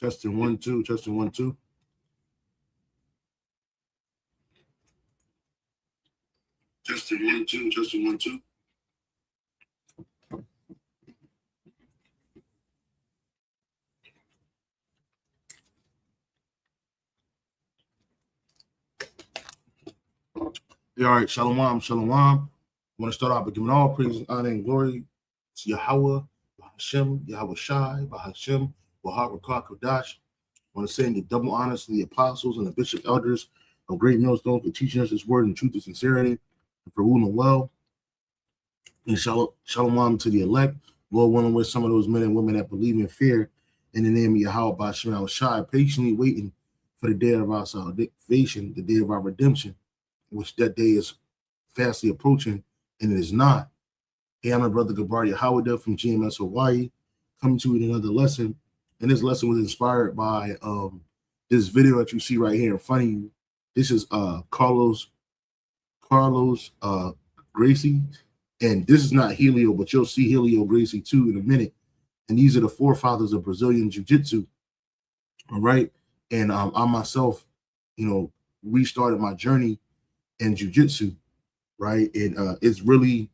Testing 1 2. Testing 1 2. Testing 1 2. Testing 1 2. Yeah, all right, shalom, shalom. I want to start off by giving all praise, honor, and glory to Yahweh, Bahashem, Yahweh Shai, Bahashem, Waharakah Kodash. I want to send the double honors to the apostles and the bishop elders of Great Millstone for teaching us this word in truth and sincerity, and for ruling well. And shalom to the elect, Lord willing, with some of those men and women that believe in fear in the name of Yahweh Bahashem, Yahweh Shai, patiently waiting for the day of our salvation, the day of our redemption, which that day is fastly approaching, and it is not. Hey, I'm my brother Gabar Yahweh from GMS Hawaii, coming to you with another lesson. And this lesson was inspired by this video that you see right here in front of you. This is Carlos Gracie, and this is not Helio, but you'll see Helio Gracie too in a minute. And these are the forefathers of Brazilian Jiu-Jitsu. All right, and I myself, restarted my journey in jiu-jitsu, right? It's really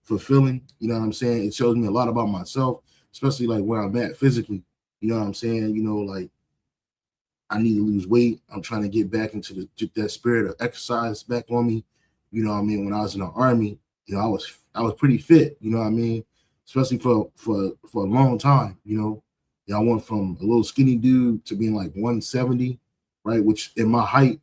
fulfilling, you know what I'm saying? It shows me a lot about myself, especially like where I'm at physically, you know what I'm saying? Like I need to lose weight. I'm trying to get back into that spirit of exercise back on me, you know what I mean? When I was in the army, I was pretty fit, you know what I mean? Especially for a long time, I went from a little skinny dude to being like 170, right? Which in my height,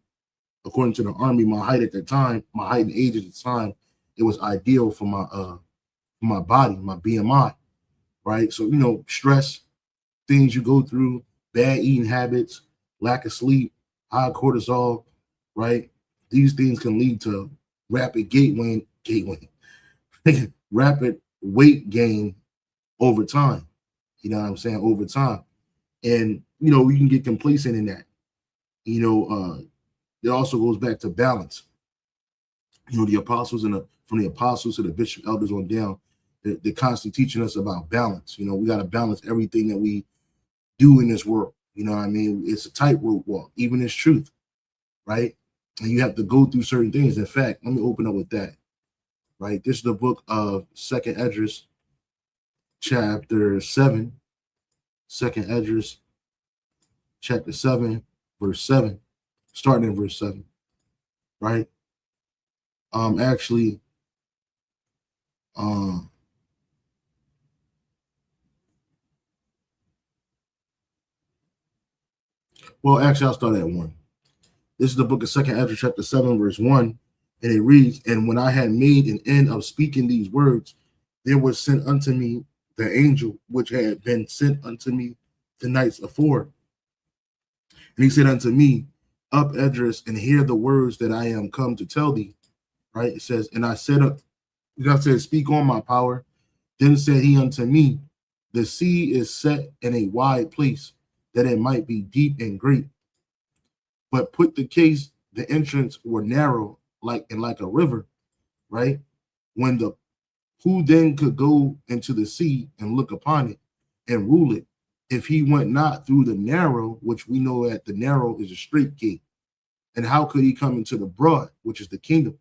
according to the Army, my height at the time, my height and age at the time, it was ideal for my body, my BMI, right? So, stress, things you go through, bad eating habits, lack of sleep, high cortisol, right? These things can lead to rapid rapid weight gain over time. You know what I'm saying? Over time. And, you can get complacent in that. It also goes back to balance. The apostles from the apostles to the bishop elders on down, they're constantly teaching us about balance. We got to balance everything that we do in this world. You know what I mean? It's a tightrope walk, even as truth, right? And you have to go through certain things. In fact, let me open up with that, right? This is the book of 2nd Esdras, chapter 7. 2nd Esdras, chapter 7, verse 7. Starting in verse 7, right? Actually, well, actually, I'll start at 1. This is the book of 2nd Esdras, chapter 7, verse 1, and it reads, "And when I had made an end of speaking these words, there was sent unto me the angel which had been sent unto me the nights afore. And he said unto me, Up, Esdras, and hear the words that I am come to tell thee." Right? It says, "And I said, God said, Speak on, my power. Then said he unto me, The sea is set in a wide place, that it might be deep and great. But put the case, the entrance were narrow, like a river." Right? Who then could go into the sea and look upon it and rule it, if he went not through the narrow, which we know that the narrow is a straight gate? And how could he come into the broad, which is the kingdom?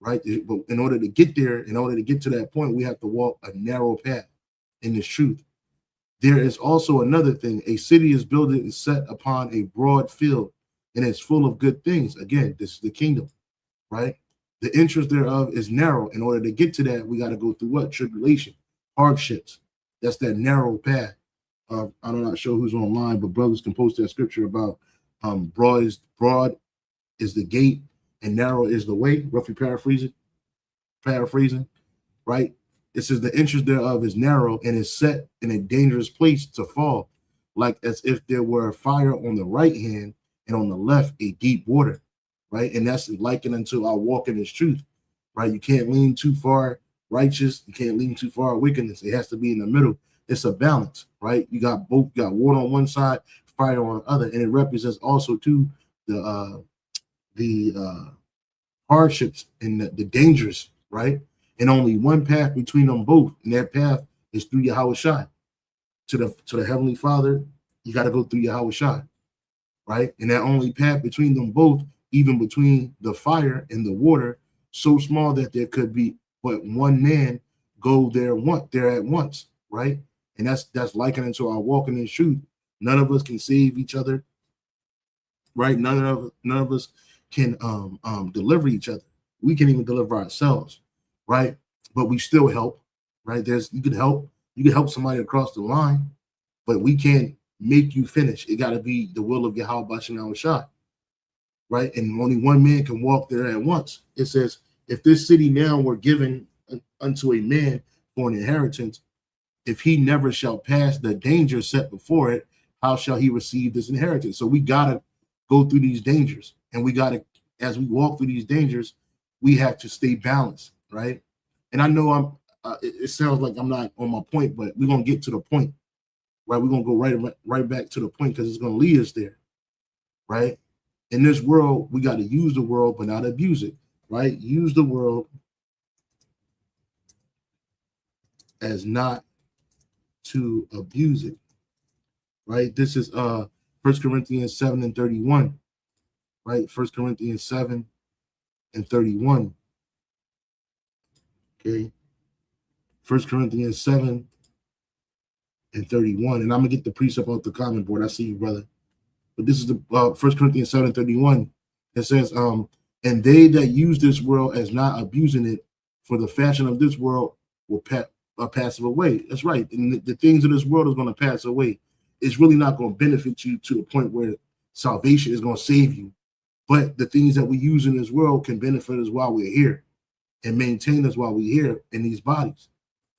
Right? But in order to get there, in order to get to that point, we have to walk a narrow path in this truth. There is also another thing. A city is built and set upon a broad field, and it's full of good things. Again, this is the kingdom, right? The entrance thereof is narrow. In order to get to that, we got to go through what? Tribulation, hardships. That's that narrow path. I'm not sure who's online, but brothers can post that scripture about broad is the gate and narrow is the way, roughly paraphrasing, right? It says the entrance thereof is narrow and is set in a dangerous place to fall, like as if there were fire on the right hand and on the left a deep water, right? And that's likened unto our walk in this truth, right? You can't lean too far righteous, you can't lean too far wickedness. It has to be in the middle. It's a balance, right? You got both, you got water on one side, fire on the other, and it represents also too the hardships and the dangers, right? And only one path between them both, and that path is through Yahweh Shai to the Heavenly Father You got to go through Yahweh Shai, right? And that only path between them both, even between the fire and the water, so small that there could be but one man go there at once, right? And that's likened to our walking in truth. None of us can save each other, right? None of us can deliver each other. We can even deliver ourselves, right? But we still help, right? You can help somebody across the line, but we can't make you finish. It got to be the will of Yahweh Bashem Shai, right? And only one man can walk there at once. It says, if this city now were given unto a man for an inheritance, if he never shall pass the danger set before it, how shall he receive this inheritance? So we got to go through these dangers, and we got to, as we walk through these dangers, we have to stay balanced, right? And I know it sounds like I'm not on my point, but we're going to get to the point, right? We're going to go right back to the point because it's going to lead us there, right? In this world, we got to use the world, but not abuse it, right? Use the world as not to abuse it, right? This is 1 Corinthians 7:31, right? 1 Corinthians 7:31. Okay. 1 Corinthians 7:31. And I'm gonna get the precept off the comment board. I see you, brother. But this is the 1 Corinthians 7:31. It says, and they that use this world as not abusing it, for the fashion of this world will pass away. That's right. And the things of this world is going to pass away. It's really not going to benefit you to the point where salvation is going to save you. But the things that we use in this world can benefit us while we're here and maintain us while we're here in these bodies,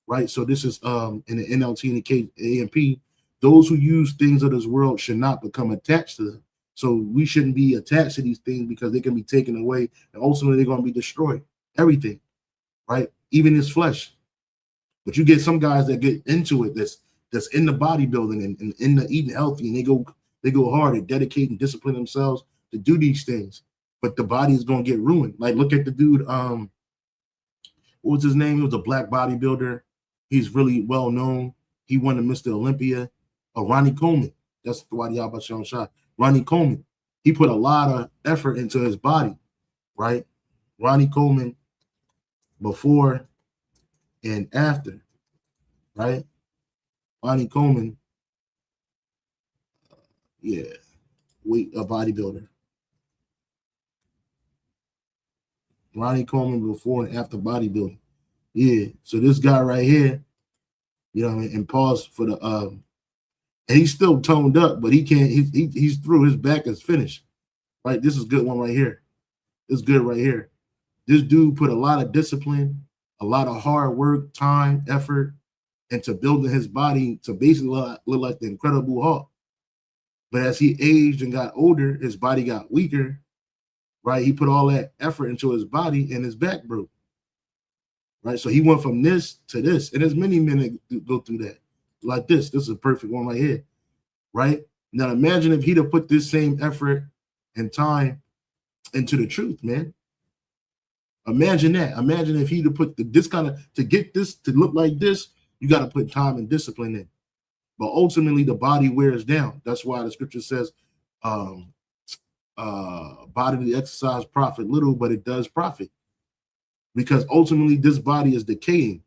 right? So this is in the NLT and the AMP, those who use things of this world should not become attached to them. So we shouldn't be attached to these things because they can be taken away and ultimately they're going to be destroyed. Everything, right? Even his flesh. But you get some guys that get into it that's in the bodybuilding and in the eating healthy, and they go hard and dedicate and discipline themselves to do these things. But the body is going to get ruined. Like, look at the dude, what was his name? He was a black bodybuilder. He's really well known. He won the Mr. Olympia. Ronnie Coleman. That's the Wadi Abba Shah. Ronnie Coleman. He put a lot of effort into his body, right? Ronnie Coleman before and after, right? Ronnie Coleman, a bodybuilder. Ronnie Coleman before and after bodybuilding. Yeah, so this guy right here, you know what I mean, and pause for the and he's still toned up, but he can't, he's through, his back is finished. Right? This is a good one right here. This is good right here. This dude put a lot of discipline, a lot of hard work, time, effort into building his body to basically look like the Incredible Hulk. But as he aged and got older, his body got weaker, right? He put all that effort into his body and his back broke, right? So he went from this to this. And there's many men that go through that. Like this. This is a perfect one right here, right? Now imagine if he'd have put this same effort and time into the truth, man. Imagine that. Imagine if he'd have put this kind of, to get this to look like this, you got to put time and discipline in. But ultimately, the body wears down. That's why the scripture says, body to exercise profit little, but it does profit. Because ultimately, this body is decaying,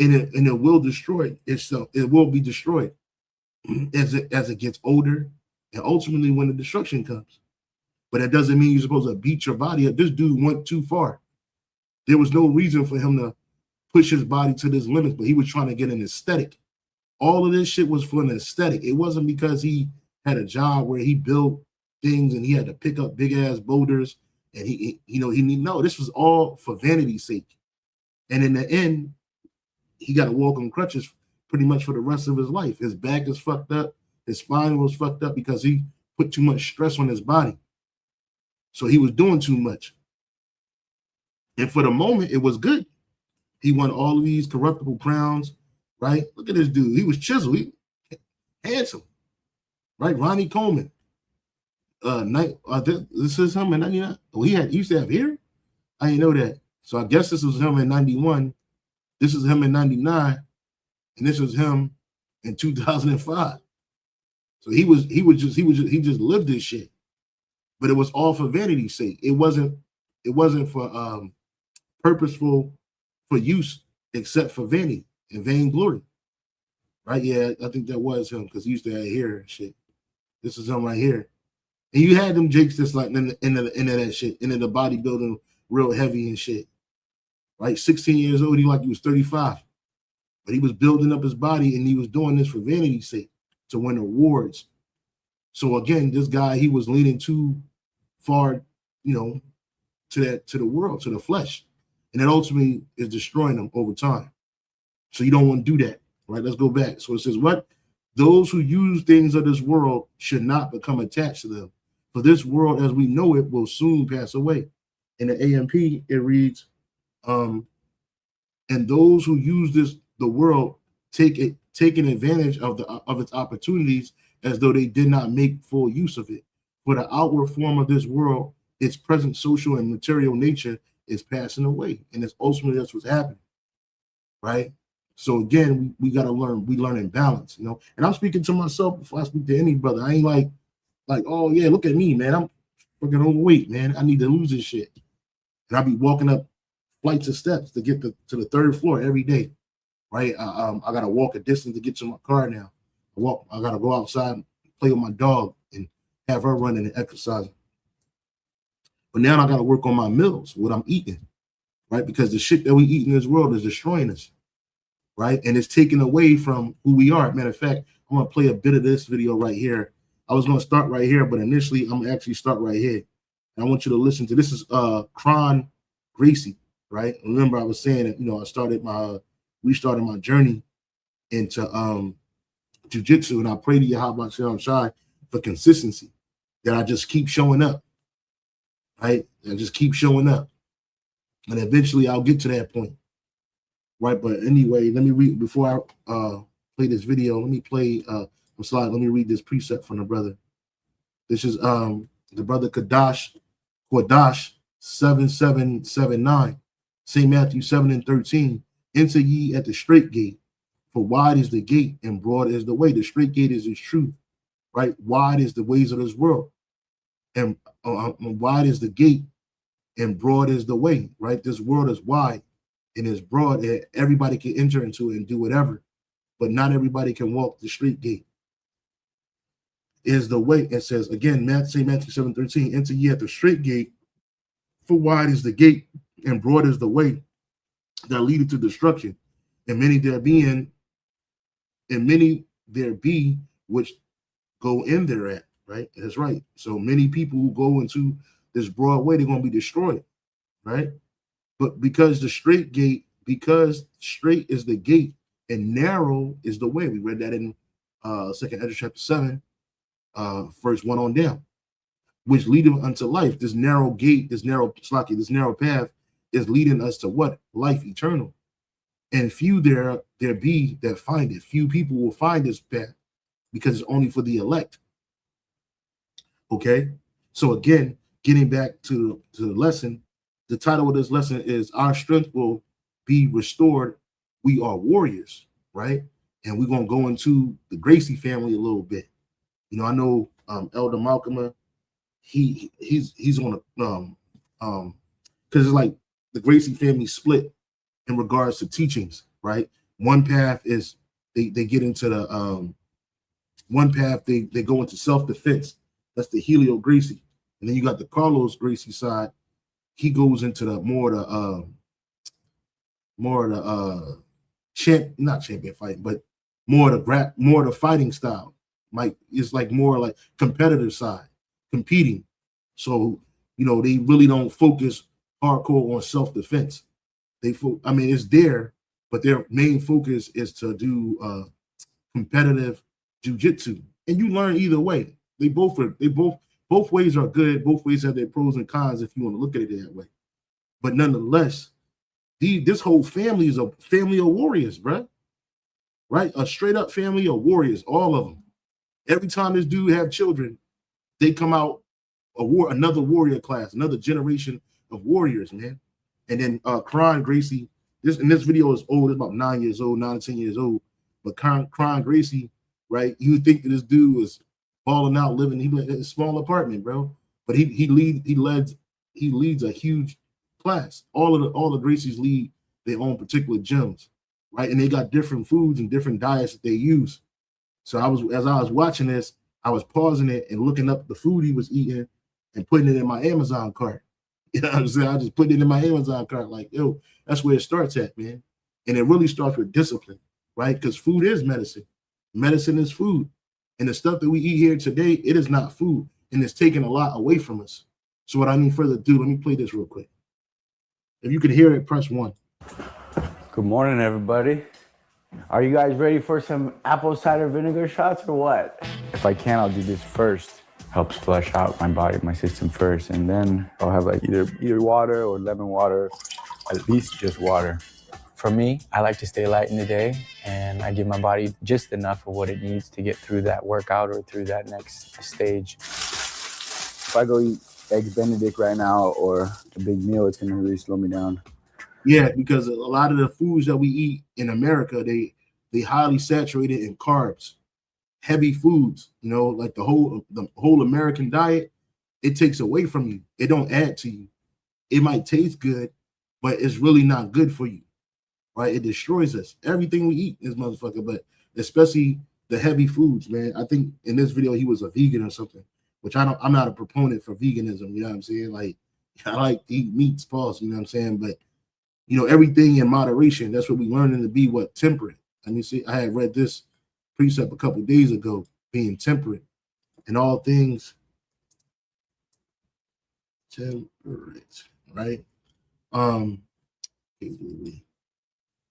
and it will destroy itself. It will be destroyed as it gets older, and ultimately when the destruction comes. But that doesn't mean you're supposed to beat your body up. This dude went too far. There was no reason for him to push his body to this limit, but he was trying to get an aesthetic. All of this shit was for an aesthetic. It wasn't because he had a job where he built things and he had to pick up big ass boulders and this was all for vanity's sake. And in the end, he got to walk on crutches pretty much for the rest of his life. His back is fucked up. His spine was fucked up because he put too much stress on his body. So he was doing too much. And for the moment, it was good. He won all of these corruptible crowns, right? Look at this dude. He was chiseled. He handsome, right? Ronnie Coleman. This is him in 99. Oh, he used to have hair? I didn't know that. So I guess this was him in 91. This is him in 99. And this was him in 2005. So he just lived this shit. But it was all for vanity's sake. It wasn't for purposeful for use except for vanity and vainglory. Right? Yeah, I think that was him because he used to have hair and shit. This is him right here. And you had them jakes that's like into that shit, into the bodybuilding real heavy and shit. Right? 16 years old, he was 35. But he was building up his body and he was doing this for vanity's sake to win awards. So again, this guy, he was leaning too far, to the world, to the flesh. And that ultimately is destroying him over time. So you don't want to do that. Right? Let's go back. So it says, what? Those who use things of this world should not become attached to them. For this world as we know it will soon pass away. In the AMP, it reads, and those who use the world taking advantage of its opportunities as though they did not make full use of it. For the outward form of this world, its present social and material nature is passing away. And it's ultimately that's what's happening. Right? So again, we got to learn. We learn in balance, And I'm speaking to myself before I speak to any brother. I ain't like, oh yeah, look at me, man. I'm fucking overweight, man. I need to lose this shit. And I'll be walking up flights of steps to get to the third floor every day. Right? I gotta walk a distance to get to my car now. I gotta go outside and play with my dog and have her running and exercising. But now I gotta work on my meals, what I'm eating, right? Because the shit that we eat in this world is destroying us. Right? And it's taken away from who we are. Matter of fact, I'm going to play a bit of this video right here. I was going to start right here, but initially I'm going to actually start right here. And I want you to listen to this is Kron Gracie, right? Remember I was saying that, restarted my journey into jiu-jitsu, and I pray to Yahweh Shai for consistency, that I just keep showing up, right? I just keep showing up. And eventually I'll get to that point. Right, but anyway, let me read before I play this video. Let me play let me read this precept from the brother. This is the brother Kadash 7779, St. Matthew 7:13. Enter ye at the straight gate, for wide is the gate and broad is the way. The straight gate is his truth, right? Wide is the ways of this world, and wide is the gate and broad is the way, right? This world is wide and is broad. Everybody can enter into it and do whatever, but not everybody can walk the straight gate. Is the way. It says again, St. Matthew 7:13, enter ye at the straight gate, for wide is the gate and broad is the way that leadeth to destruction, and many there be which go in thereat. Right? That's right. So many people who go into this broad way, they're going to be destroyed. Right? But because straight is the gate and narrow is the way. We read that in 2nd Ezra chapter 7, verse 1 on down, which leadeth unto life. This narrow gate, this narrow path is leading us to what? Life eternal. And few there be that find it. Few people will find this path because it's only for the elect. Okay? So again, getting back to the lesson, the title of this lesson is Our Strength Will Be Restored. We Are Warriors, right? And we're going to go into the Gracie family a little bit. I know Elder Malcolm, he's on a because it's like the Gracie family split in regards to teachings, right? One path is they get into the one path they go into self-defense. That's the Helio Gracie. And then you got the Carlos Gracie side. He goes into the not champion fight, but more the fighting style. It's like more like competitive side, competing. So they really don't focus hardcore on self-defense. It's there, but their main focus is to do competitive jiu-jitsu, and you learn either way. Both ways are good. Both ways have their pros and cons if you want to look at it that way. But nonetheless, this whole family is a family of warriors, bro. Right? A straight up family of warriors, all of them. Every time this dude have children, they come out another warrior class, another generation of warriors, man. And then Kron Gracie, this video is old. It's about 9 to 10 years old. But Kron Gracie, right? You would think that this dude was balling out, living in a small apartment, bro. But he leads a huge class. All the Gracies lead their own particular gyms, right? And they got different foods and different diets that they use. So as I was watching this, I was pausing it and looking up the food he was eating and putting it in my Amazon cart. You know what I'm saying? I just put it in my Amazon cart, like, yo, that's where it starts at, man. And it really starts with discipline, right? Because food is medicine. Medicine is food. And the stuff that we eat here today, it is not food. And it's taking a lot away from us. So what I need further ado, let me play this real quick. If you can hear it, press 1. Good morning, everybody. Are you guys ready for some apple cider vinegar shots or what? If I can, I'll do this first. Helps flush out my body, my system first. And then I'll have like either water or lemon water, at least just water. For me, I like to stay light in the day and I give my body just enough of what it needs to get through that workout or through that next stage. If I go eat Eggs Benedict right now or a big meal, it's gonna really slow me down. Yeah, because a lot of the foods that we eat in America, they highly saturated in carbs, heavy foods, you know, like the whole American diet, it takes away from you. It don't add to you. It might taste good, but it's really not good for you, right? It destroys us. Everything we eat is motherfucker, but especially the heavy foods, man. I think in this video he was a vegan or something, which I'm not a proponent for veganism, you know what I'm saying? Like, I like to eat meats, pause, you know what I'm saying? But you know, everything in moderation. That's what we learning to be, what, temperate. And you see, I had read this precept a couple of days ago, being temperate in all things. Temperate, right? Let me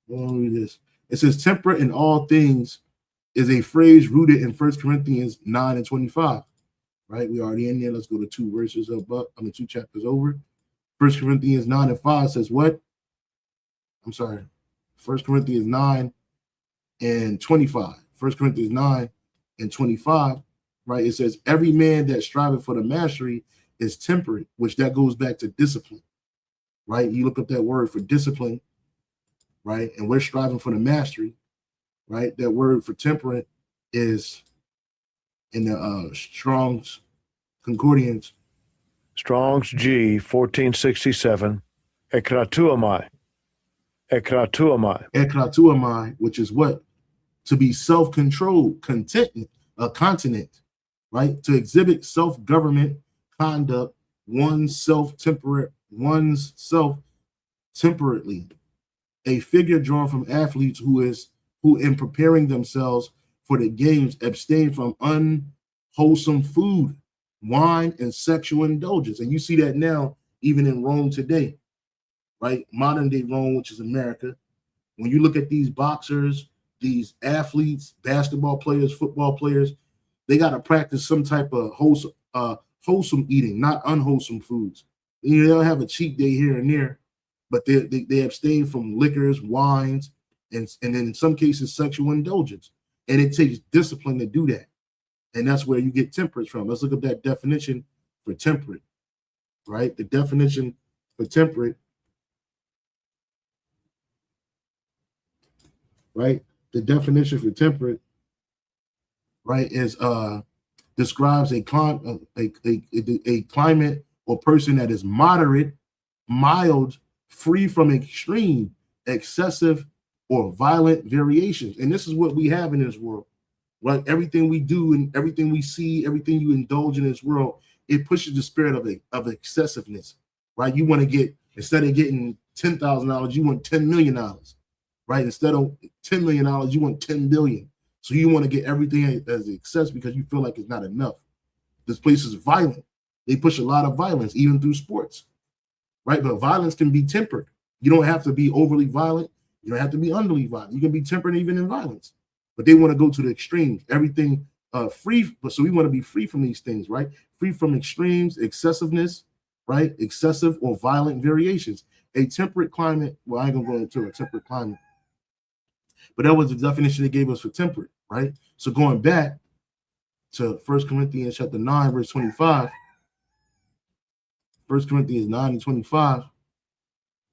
read this. It says temperate in all things is a phrase rooted in 1 Corinthians 9:25. Right? We already in there. Let's go to 2 verses above. 2 chapters over. 1 Corinthians 9:5 says what? I'm sorry, 1 Corinthians 9:25. 1 Corinthians 9:25, right? It says, every man that striveth for the mastery is temperate, which that goes back to discipline, right? You look up that word for discipline, right? And we're striving for the mastery, right? That word for temperate is in the Strong's Concordance. Strong's G 1467, ekratuamai. Ekratuamai, which is what? To be self-controlled, contentment, a continent, right? To exhibit self-government conduct, oneself temperately. A figure drawn from athletes who in preparing themselves for the games abstain from unwholesome food, wine, and sexual indulgence. And you see that now even in Rome today. Right, modern day Rome, which is America. When you look at these boxers, these athletes, basketball players, football players, they got to practice some type of wholesome eating, not unwholesome foods. You know, they'll have a cheat day here and there, but they abstain from liquors, wines, and then in some cases sexual indulgence. And it takes discipline to do that, and that's where you get temperate from. Let's look at that definition for temperate. Right, the definition for temperate. Right, the definition for temperate, right, is describes a climate or person that is moderate, mild, free from extreme, excessive, or violent variations. And this is what we have in this world, right? Everything we do and everything we see, everything you indulge in this world, it pushes the spirit of excessiveness, right? You want to get, instead of getting $10,000, you want $10 million. Right? Instead of $10 million, you want 10 billion. So you want to get everything as excess because you feel like it's not enough. This place is violent. They push a lot of violence, even through sports. Right? But violence can be tempered. You don't have to be overly violent. You don't have to be underly violent. You can be tempered even in violence. But they want to go to the extremes. Everything free. But so we want to be free from these things, right? Free from extremes, excessiveness, right? Excessive or violent variations. A temperate climate. Well, I ain't gonna go into a temperate climate. But that was the definition they gave us for temperate, right? So going back to 1 Corinthians chapter 9, verse 25, 1 Corinthians 9:25,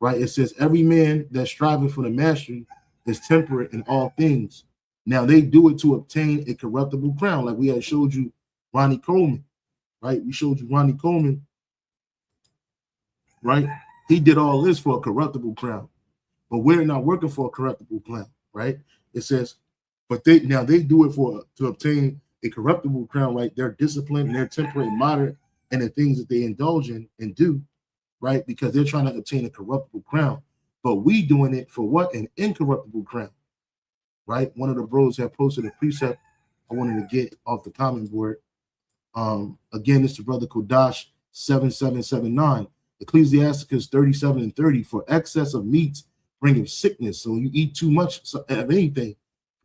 right? It says, every man that striving for the mastery is temperate in all things. Now they do it to obtain a corruptible crown, like we had showed you Ronnie Coleman, right? We showed you Ronnie Coleman, right? He did all this for a corruptible crown, but we're not working for a corruptible crown, right? It says, but they do it to obtain a corruptible crown, right? They're disciplined, they're temperate and moderate in the things that they indulge in and do, right? Because they're trying to obtain a corruptible crown. But we doing it for what? An incorruptible crown, right? One of the bros have posted a precept I wanted to get off the comment board. Again, it's the brother Kodash 7779. Ecclesiasticus 37 and 30. For excess of meats bringeth sickness. So you eat too much of anything,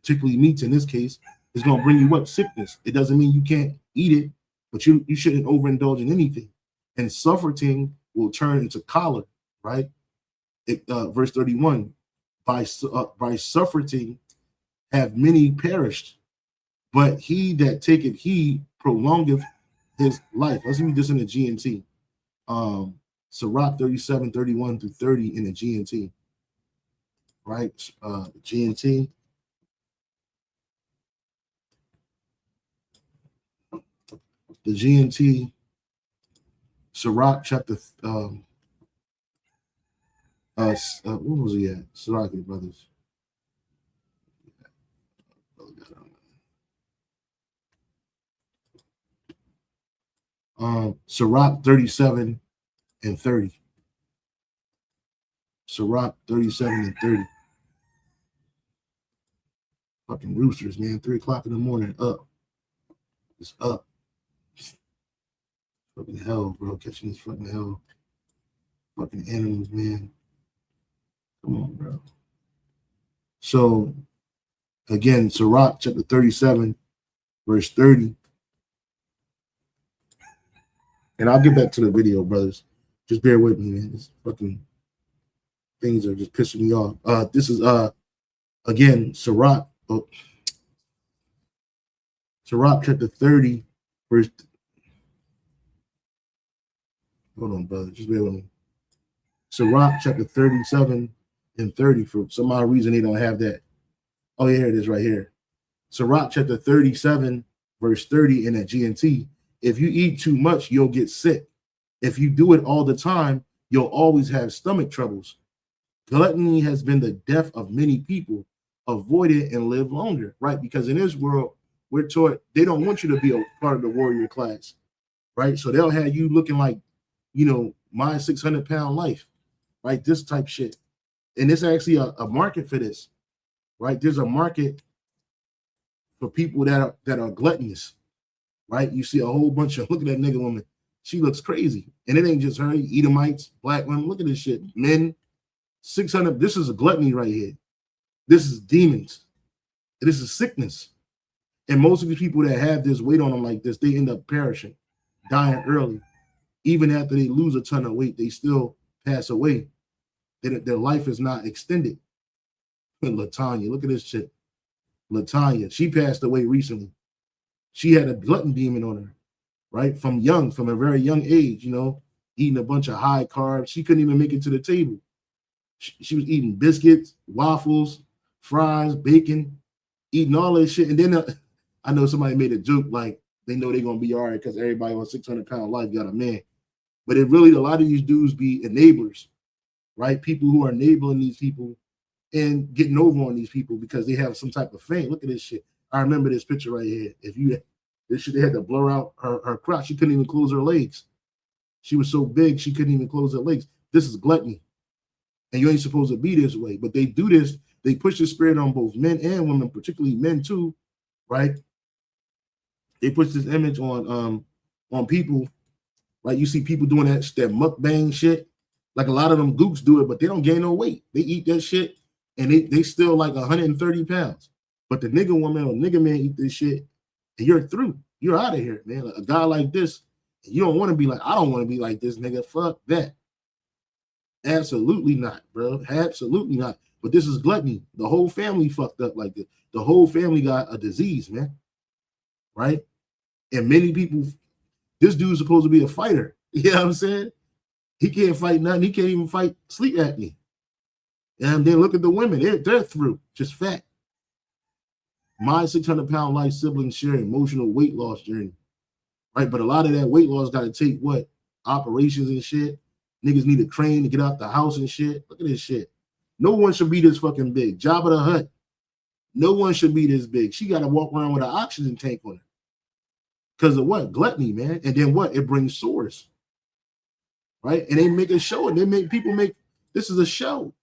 particularly meats in this case, it's going to bring you what? Sickness. It doesn't mean you can't eat it, but you shouldn't overindulge in anything. And suffering will turn into choler, right? Verse 31, by suffering have many perished, but he that taketh heed prolongeth his life. Let's read this in the GNT. Sirach 37, 31 through 30 in the GNT, right? GNT. The GNT, Sirach chapter, what was he at? Sirach brothers. Sirach 37 and 30. Sirach 37 and 30. Fucking roosters, man. 3 o'clock in the morning, up. It's up. Fucking hell, bro. Catching this fucking hell. Fucking animals, man. Come on, bro. So, again, Sirach chapter 37, verse 30. And I'll get back to the video, brothers. Just bear with me, man. This fucking things are just pissing me off. This is again Sirach. Sirach chapter 30, verse. Hold on, brother. Just bear with me. Sirach chapter 37 and 30. For some odd reason, they don't have that. Oh, yeah, here it is right here. Sirach chapter 37, verse 30 in that GNT. If you eat too much, you'll get sick. If you do it all the time, you'll always have stomach troubles. Gluttony has been the death of many people. Avoid it and live longer, right? Because in this world, we're taught they don't want you to be a part of the warrior class, right? So they'll have you looking like, you know, my 600-pound life, right? This type shit. And there's actually a market for this, right? There's a market for people that are gluttonous, right? You see a whole bunch of, look at that nigga woman. She looks crazy. And it ain't just her, Edomites, black women. Look at this shit. Men, 600. This is a gluttony right here. This is demons. This is sickness. And most of these people that have this weight on them like this, they end up perishing, dying early. Even after they lose a ton of weight, they still pass away. Their life is not extended. And Latanya, look at this shit. Latanya, she passed away recently. She had a glutton demon on her, right? From a very young age, you know, eating a bunch of high carbs. She couldn't even make it to the table. She was eating biscuits, waffles, fries, bacon, eating all this shit. And then I know somebody made a joke like they know they're going to be all right because everybody on 600-pound life got a man. But it really, a lot of these dudes be enablers, right? People who are enabling these people and getting over on these people because they have some type of fame. Look at this shit. I remember this picture right here. This shit, they had to blur out her crotch. She couldn't even close her legs. She was so big, she couldn't even close her legs. This is gluttony. And you ain't supposed to be this way. But they do this. They push the spirit on both men and women, particularly men too, right? They push this image on people, right? You see people doing that mukbang shit. Like a lot of them gooks do it, but they don't gain no weight. They eat that shit and they still like 130 pounds. But the nigga woman or nigga man eat this shit and you're through. You're out of here, man. Like a guy like this, you don't want to be like, I don't want to be like this nigga. Fuck that. Absolutely not, bro. Absolutely not. But this is gluttony. The whole family fucked up like this. The whole family got a disease, man. Right? And many people, this dude's supposed to be a fighter. You know what I'm saying? He can't fight nothing. He can't even fight sleep apnea. And then look at the women. They're through. Just fat. My 600-pound life siblings share emotional weight loss journey. right? But a lot of that weight loss got to take what? Operations and shit. Niggas need a crane to get out the house and shit. Look at this shit. No one should be this fucking big. Jabba the Hutt. No one should be this big. She got to walk around with an oxygen tank on her. Because of what? Gluttony, man. And then what? It brings sores. Right? And they make a show. And they make people make, this is a show.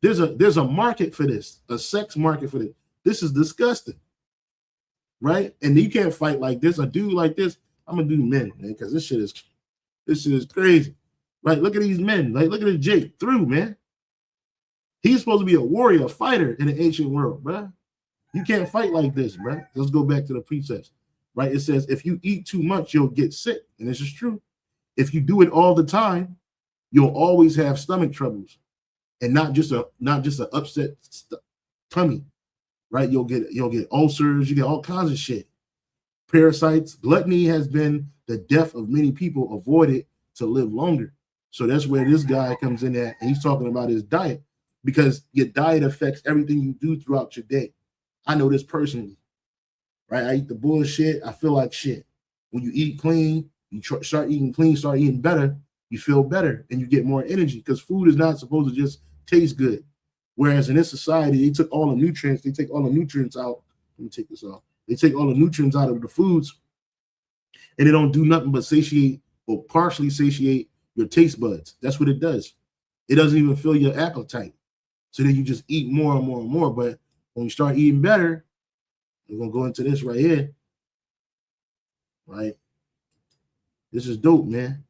There's a market for this. A sex market for this. This is disgusting. Right? And you can't fight like this. A dude like this, I'm going to do men, man. Because this shit is crazy. Right? Look at these men. Like, look at this Jake through, man. He's supposed to be a warrior, a fighter in the ancient world, bro. You can't fight like this, bro. Let's go back to the precepts, right? It says if you eat too much, you'll get sick, and this is true. If you do it all the time, you'll always have stomach troubles, and not just a upset tummy, right? You'll get ulcers, you get all kinds of shit. Parasites, gluttony has been the death of many people avoided to live longer. So that's where this guy comes in at, and he's talking about his diet. Because your diet affects everything you do throughout your day. I know this personally, right? I eat the bullshit. I feel like shit. When you eat clean, you start eating clean, start eating better, you feel better and you get more energy because food is not supposed to just taste good. Whereas in this society, they take all the nutrients out. Let me take this off. They take all the nutrients out of the foods and they don't do nothing but satiate or partially satiate your taste buds. That's what it does. It doesn't even fill your appetite. So then you just eat more and more and more. But when you start eating better, we're going to go into this right here. Right? This is dope, man.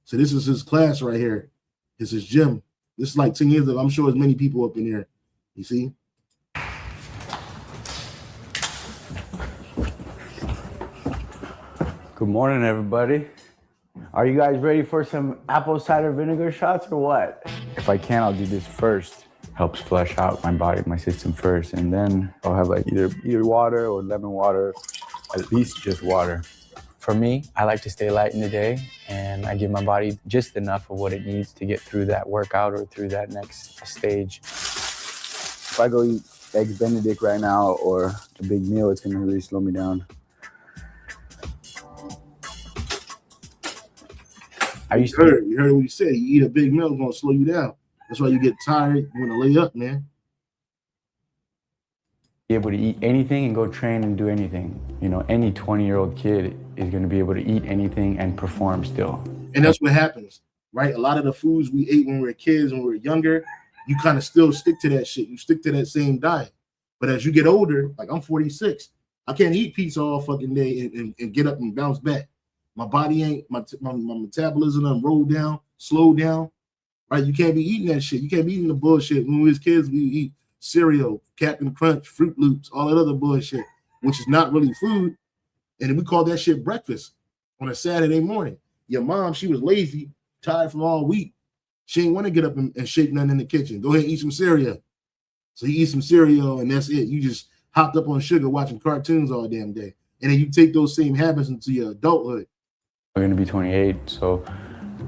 So this is his class right here. This is gym. This is like 10 years ago. I'm sure there's many people up in here. You see? Good morning, everybody. Are you guys ready for some apple cider vinegar shots or what? If I can, I'll do this first. Helps flush out my body, my system first. And then I'll have like either water or lemon water, at least just water. For me, I like to stay light in the day and I give my body just enough of what it needs to get through that workout or through that next stage. If I go eat Eggs Benedict right now or a big meal, it's gonna really slow me down. You heard what he said. You eat a big meal, it's gonna slow you down. That's why you get tired. You want to lay up, man. Be able to eat anything and go train and do anything. You know, any 20-year-old kid is going to be able to eat anything and perform still. And that's what happens, right? A lot of the foods we ate when we were kids, when we were younger, you kind of still stick to that shit. You stick to that same diet. But as you get older, like I'm 46, I can't eat pizza all fucking day and get up and bounce back. My body ain't, my metabolism done rolled down, slowed down, right? You can't be eating that shit. You can't be eating the bullshit. When we was kids, we eat cereal, Captain Crunch, Fruit Loops, all that other bullshit, which is not really food. And we call that shit breakfast on a Saturday morning. Your mom, she was lazy, tired from all week. She didn't want to get up and shake nothing in the kitchen. Go ahead and eat some cereal. So you eat some cereal and that's it. You just hopped up on sugar watching cartoons all damn day. And then you take those same habits into your adulthood. I'm going to be 28, so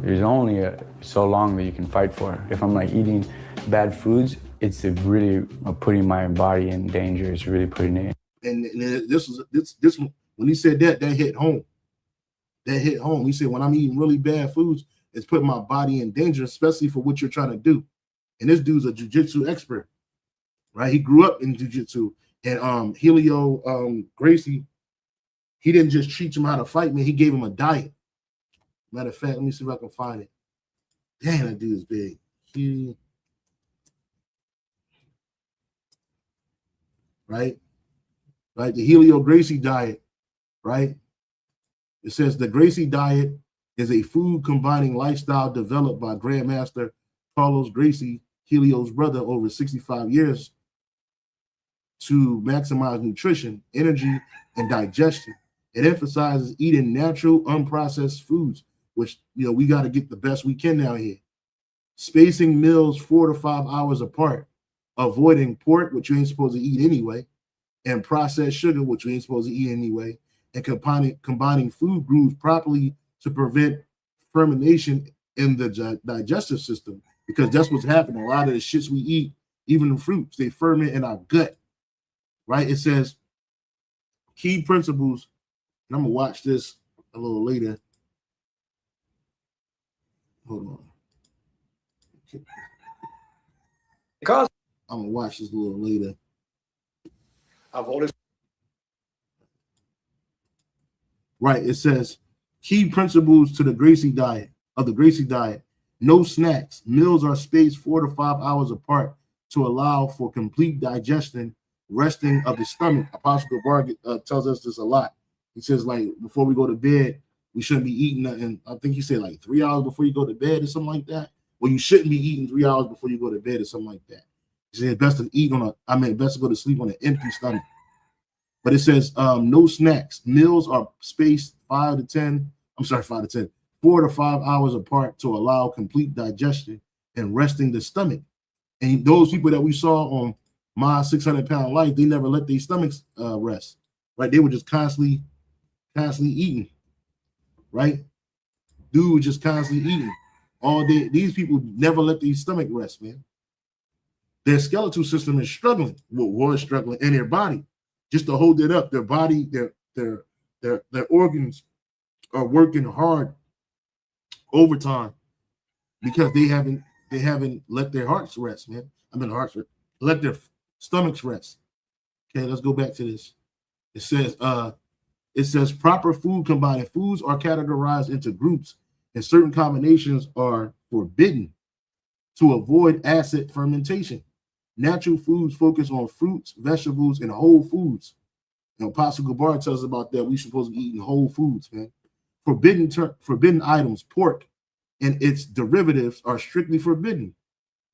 there's only so long that you can fight for. If I'm like eating bad foods, it's really putting my body in danger. It's really putting it in. And this when he said that hit home. That hit home. He said, when I'm eating really bad foods, it's putting my body in danger, especially for what you're trying to do. And this dude's a jiu-jitsu expert, right? He grew up in jiu-jitsu. And Helio Gracie, he didn't just teach him how to fight, man. He gave him a diet. Matter of fact, let me see if I can find it. Damn, that dude is big. Right? The Helio Gracie diet, right? It says the Gracie diet is a food combining lifestyle developed by Grandmaster Carlos Gracie, Helio's brother, over 65 years to maximize nutrition, energy, and digestion. It emphasizes eating natural, unprocessed foods, which, we got to get the best we can down here. Spacing meals 4 to 5 hours apart, avoiding pork, which you ain't supposed to eat anyway, and processed sugar, which you ain't supposed to eat anyway, and combining food groups properly to prevent fermentation in the digestive system, because that's what's happening. A lot of the shits we eat, even the fruits, they ferment in our gut, right? It says key principles, and I'm going to watch this a little later. Hold on. Okay. Because I'm gonna watch this a little later. I've always Right. It says key principles to the Gracie diet of the Gracie diet. No snacks. Meals are spaced 4 to 5 hours apart to allow for complete digestion, resting of the stomach. Apostle Gabar tells us this a lot. He says, like, before we go to bed, we shouldn't be eating nothing. I think he said like 3 hours before you go to bed or something like that. Well, you shouldn't be eating 3 hours before you go to bed or something like that. He said best to eat best to go to sleep on an empty stomach. But it says no snacks. Meals are spaced 4 to 5 hours apart to allow complete digestion and resting the stomach. And those people that we saw on My 600-Pound Life, they never let their stomachs rest, right? They were just constantly eating, right? Dude was just constantly eating all day. These people never let their stomach rest, man. Their skeletal system is struggling, was struggling in their body, just to hold it up. Their body, their organs are working hard overtime because they haven't let their hearts rest, man. Let their stomachs rest. Okay, let's go back to this. It says proper food combining. Foods are categorized into groups, and certain combinations are forbidden to avoid acid fermentation. Natural foods focus on fruits, vegetables, and whole foods. And Apostle Gabar tells us about that. We're supposed to be eating whole foods, man. Forbidden items, pork and its derivatives are strictly forbidden,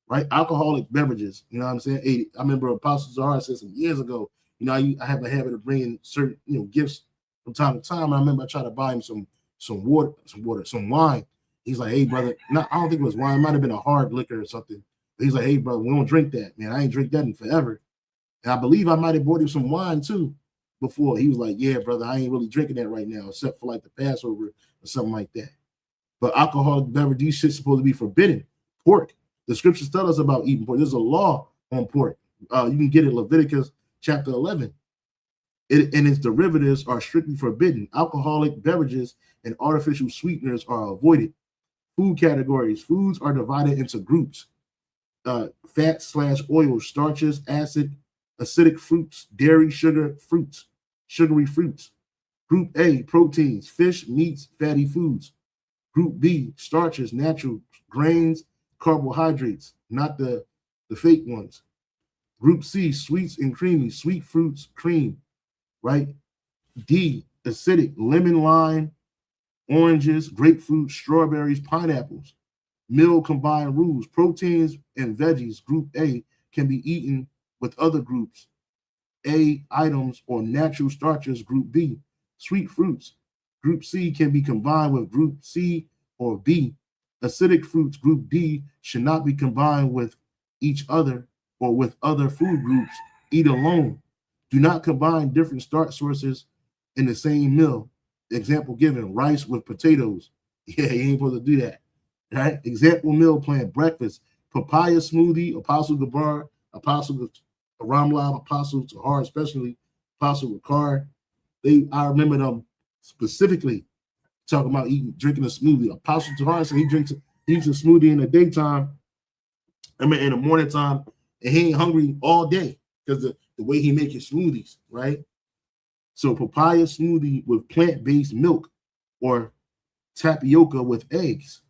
right? Alcoholic beverages, you know what I'm saying? I remember Apostle Zahar said some years ago, you know, I have a habit of bringing certain, gifts from time to time. I remember I tried to buy him some wine. He's like, hey, brother, I don't think it was wine. It might have been a hard liquor or something. But he's like, hey, brother, we don't drink that, man. I ain't drink that in forever. And I believe I might have bought him some wine too before. He was like, yeah, brother, I ain't really drinking that right now, except for like the Passover or something like that. But alcoholic beverage, these shit's supposed to be forbidden. Pork. The scriptures tell us about eating pork. There's a law on pork. You can get it in Leviticus chapter 11. And its derivatives are strictly forbidden. Alcoholic beverages and artificial sweeteners are avoided. Food categories. Foods are divided into groups. Fat/oil, starches, acidic fruits, dairy, sugary fruits. Group A, proteins, fish, meats, fatty foods. Group B, starches, natural grains, carbohydrates, not the fake ones. Group C, sweets and creamy, sweet fruits, cream, right? D, acidic, lemon, lime, oranges, grapefruit, strawberries, pineapples. Meal combined rules, proteins and veggies, group A, can be eaten with other groups A items or natural starches, group B. Sweet fruits, group C, can be combined with group C or B. Acidic fruits, group D, should not be combined with each other or with other food groups. Eat alone. Do not combine different starch sources in the same meal. Example given, rice with potatoes. Yeah, you ain't supposed to do that. Right? Example meal plan, breakfast, papaya smoothie, Apostle Gabar, Apostle Ramlab, Apostle Tahar, especially Apostle Ricard. I remember them specifically talking about drinking a smoothie. Apostle Tahar said he eats a smoothie in the daytime, in the morning time, and he ain't hungry all day because the way he make his smoothies, right? So papaya smoothie with plant-based milk or tapioca with eggs.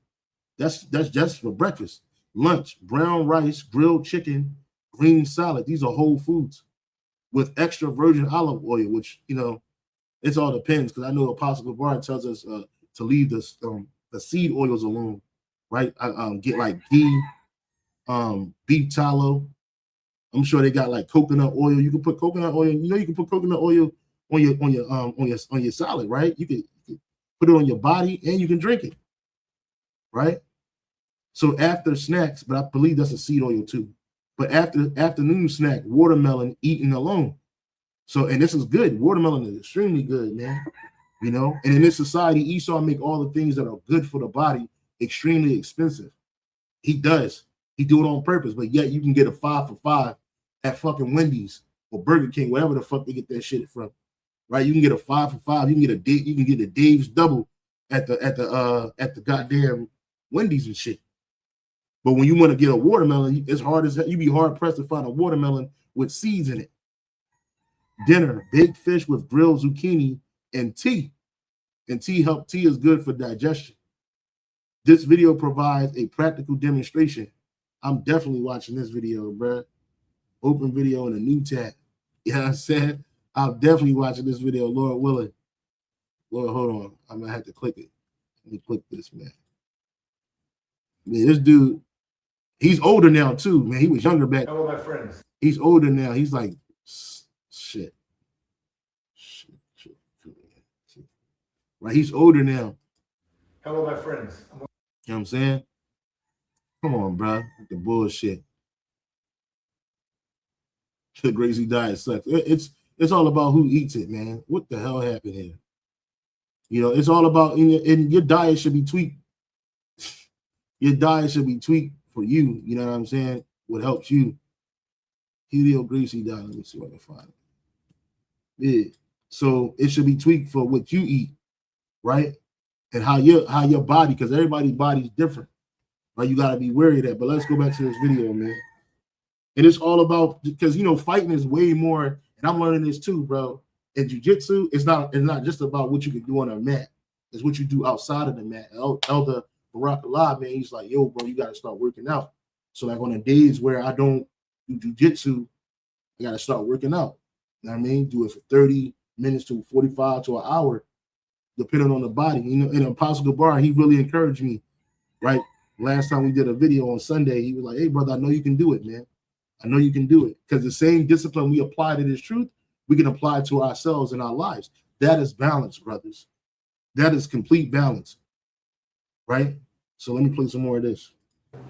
That's just for breakfast. Lunch, brown rice, grilled chicken, green salad. These are whole foods with extra virgin olive oil, which, it's all depends, because I know Apostle Gabar tells us to leave the seed oils alone, right? Get like ghee, beef tallow. I'm sure they got like coconut oil. You can put coconut oil. You can put coconut oil on your salad, right? You can put it on your body and you can drink it, right? So after snacks, but I believe that's a seed oil too. But after afternoon snack, watermelon eaten alone. So, and this is good. Watermelon is extremely good, man. And in this society, Esau make all the things that are good for the body extremely expensive. He does. He do it on purpose, but yet you can get a 5 for $5 at fucking Wendy's or Burger King, wherever the fuck they get that shit from. right? You can get a 5 for $5. You can get a Dave's double at the goddamn Wendy's and shit. But when you want to get a watermelon, it's hard as hell. You be hard pressed to find a watermelon with seeds in it. Dinner, baked fish with grilled zucchini and tea. And tea is good for digestion. This video provides a practical demonstration. I'm definitely watching this video, bro. Open video in a new tab. You know what I'm saying? I'm definitely watching this video, Lord willing. Lord, hold on. I'm gonna have to click it. Let me click this, man. Man, this dude, he's older now too, man. He was younger back. Hello, my friends. He's older now. He's like, shit. Right, he's older now. Hello, my friends. You know what I'm saying? Come on, bro. The bullshit. The Gracie diet sucks. It's all about who eats it, man. What the hell happened here? You know, it's all about, and your diet should be tweaked. Your diet should be tweaked for you. You know what I'm saying? What helps you. Helio Gracie diet. Let me see if I can find it. Yeah. So it should be tweaked for what you eat, right? And how your body, because everybody's body's different. Right? You gotta be wary of that. But let's go back to this video, man. And it's all about, because fighting is way more, and I'm learning this too, bro. In jiu-jitsu, it's not just about what you can do on a mat. It's what you do outside of the mat. Elder Barack Allah, man, he's like, yo, bro, you gotta start working out. So like on the days where I don't do jiu-jitsu, I gotta start working out. You know what I mean? Do it for 30 minutes to 45 to an hour, depending on the body. And Apostle Gabar, he really encouraged me, right? Last time we did a video on Sunday, he was like, hey, brother, I know you can do it, man. I know you can do it. Because the same discipline we apply to this truth, we can apply to ourselves in our lives. That is balance, brothers. That is complete balance, right? So let me play some more of this.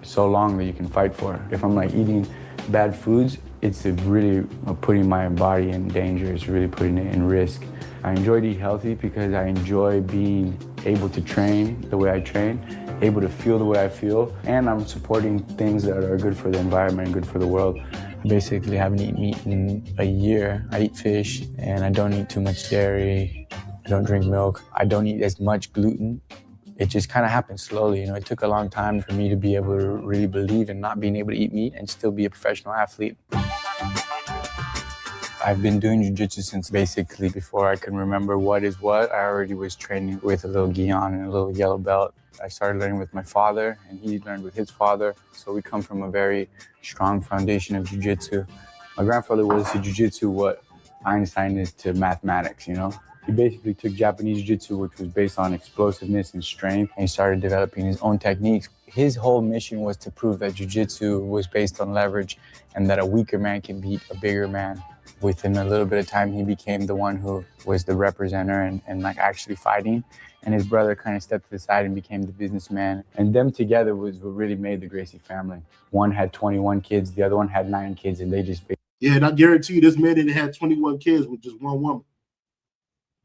So long that you can fight for. If I'm like eating bad foods, it's really putting my body in danger. It's really putting it in risk. I enjoy to eat healthy because I enjoy being able to train the way I train, able to feel the way I feel, and I'm supporting things that are good for the environment and good for the world. I basically haven't eaten meat in a year. I eat fish and I don't eat too much dairy. I don't drink milk. I don't eat as much gluten. It just kind of happened slowly. It took a long time for me to be able to really believe in not being able to eat meat and still be a professional athlete. I've been doing jiu-jitsu since basically before I can remember what is what. I already was training with a little gi on and a little yellow belt. I started learning with my father and he learned with his father. So we come from a very strong foundation of jiu-jitsu. My grandfather was to jiu-jitsu what Einstein is to mathematics, He basically took Japanese jiu-jitsu, which was based on explosiveness and strength, and he started developing his own techniques. His whole mission was to prove that jiu-jitsu was based on leverage and that a weaker man can beat a bigger man. Within a little bit of time, he became the one who was the representer and like actually fighting. And his brother kind of stepped to the side and became the businessman. And them together was what really made the Gracie family. One had 21 kids, the other one had 9 kids, and they just... Yeah, and I guarantee you this man didn't have 21 kids with just one woman.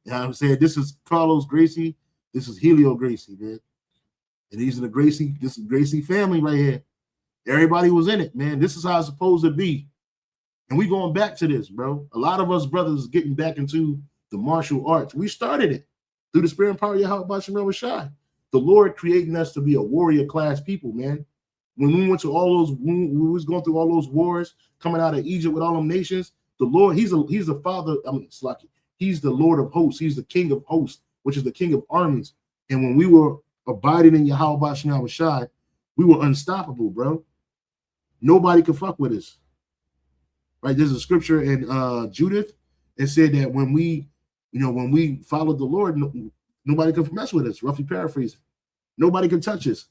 You know what I'm saying? This is Carlos Gracie. This is Helio Gracie, man. And these are this is Gracie family right here. Everybody was in it, man. This is how it's supposed to be. And we going back to this, bro. A lot of us brothers getting back into the martial arts. We started it through the spirit and power of Yahweh Bashar Rashad. The Lord creating us to be a warrior class people, man. When we went to we was going through all those wars, coming out of Egypt with all them nations, the Lord, he's the father, Slaki. He's the Lord of hosts. He's the King of hosts, which is the King of armies. And when we were abiding in Yahweh Bashar Rashad, we were unstoppable, bro. Nobody could fuck with us. Right, there's a scripture in Judith. It said that when we followed the Lord, nobody could mess with us. Roughly paraphrasing, nobody could touch us.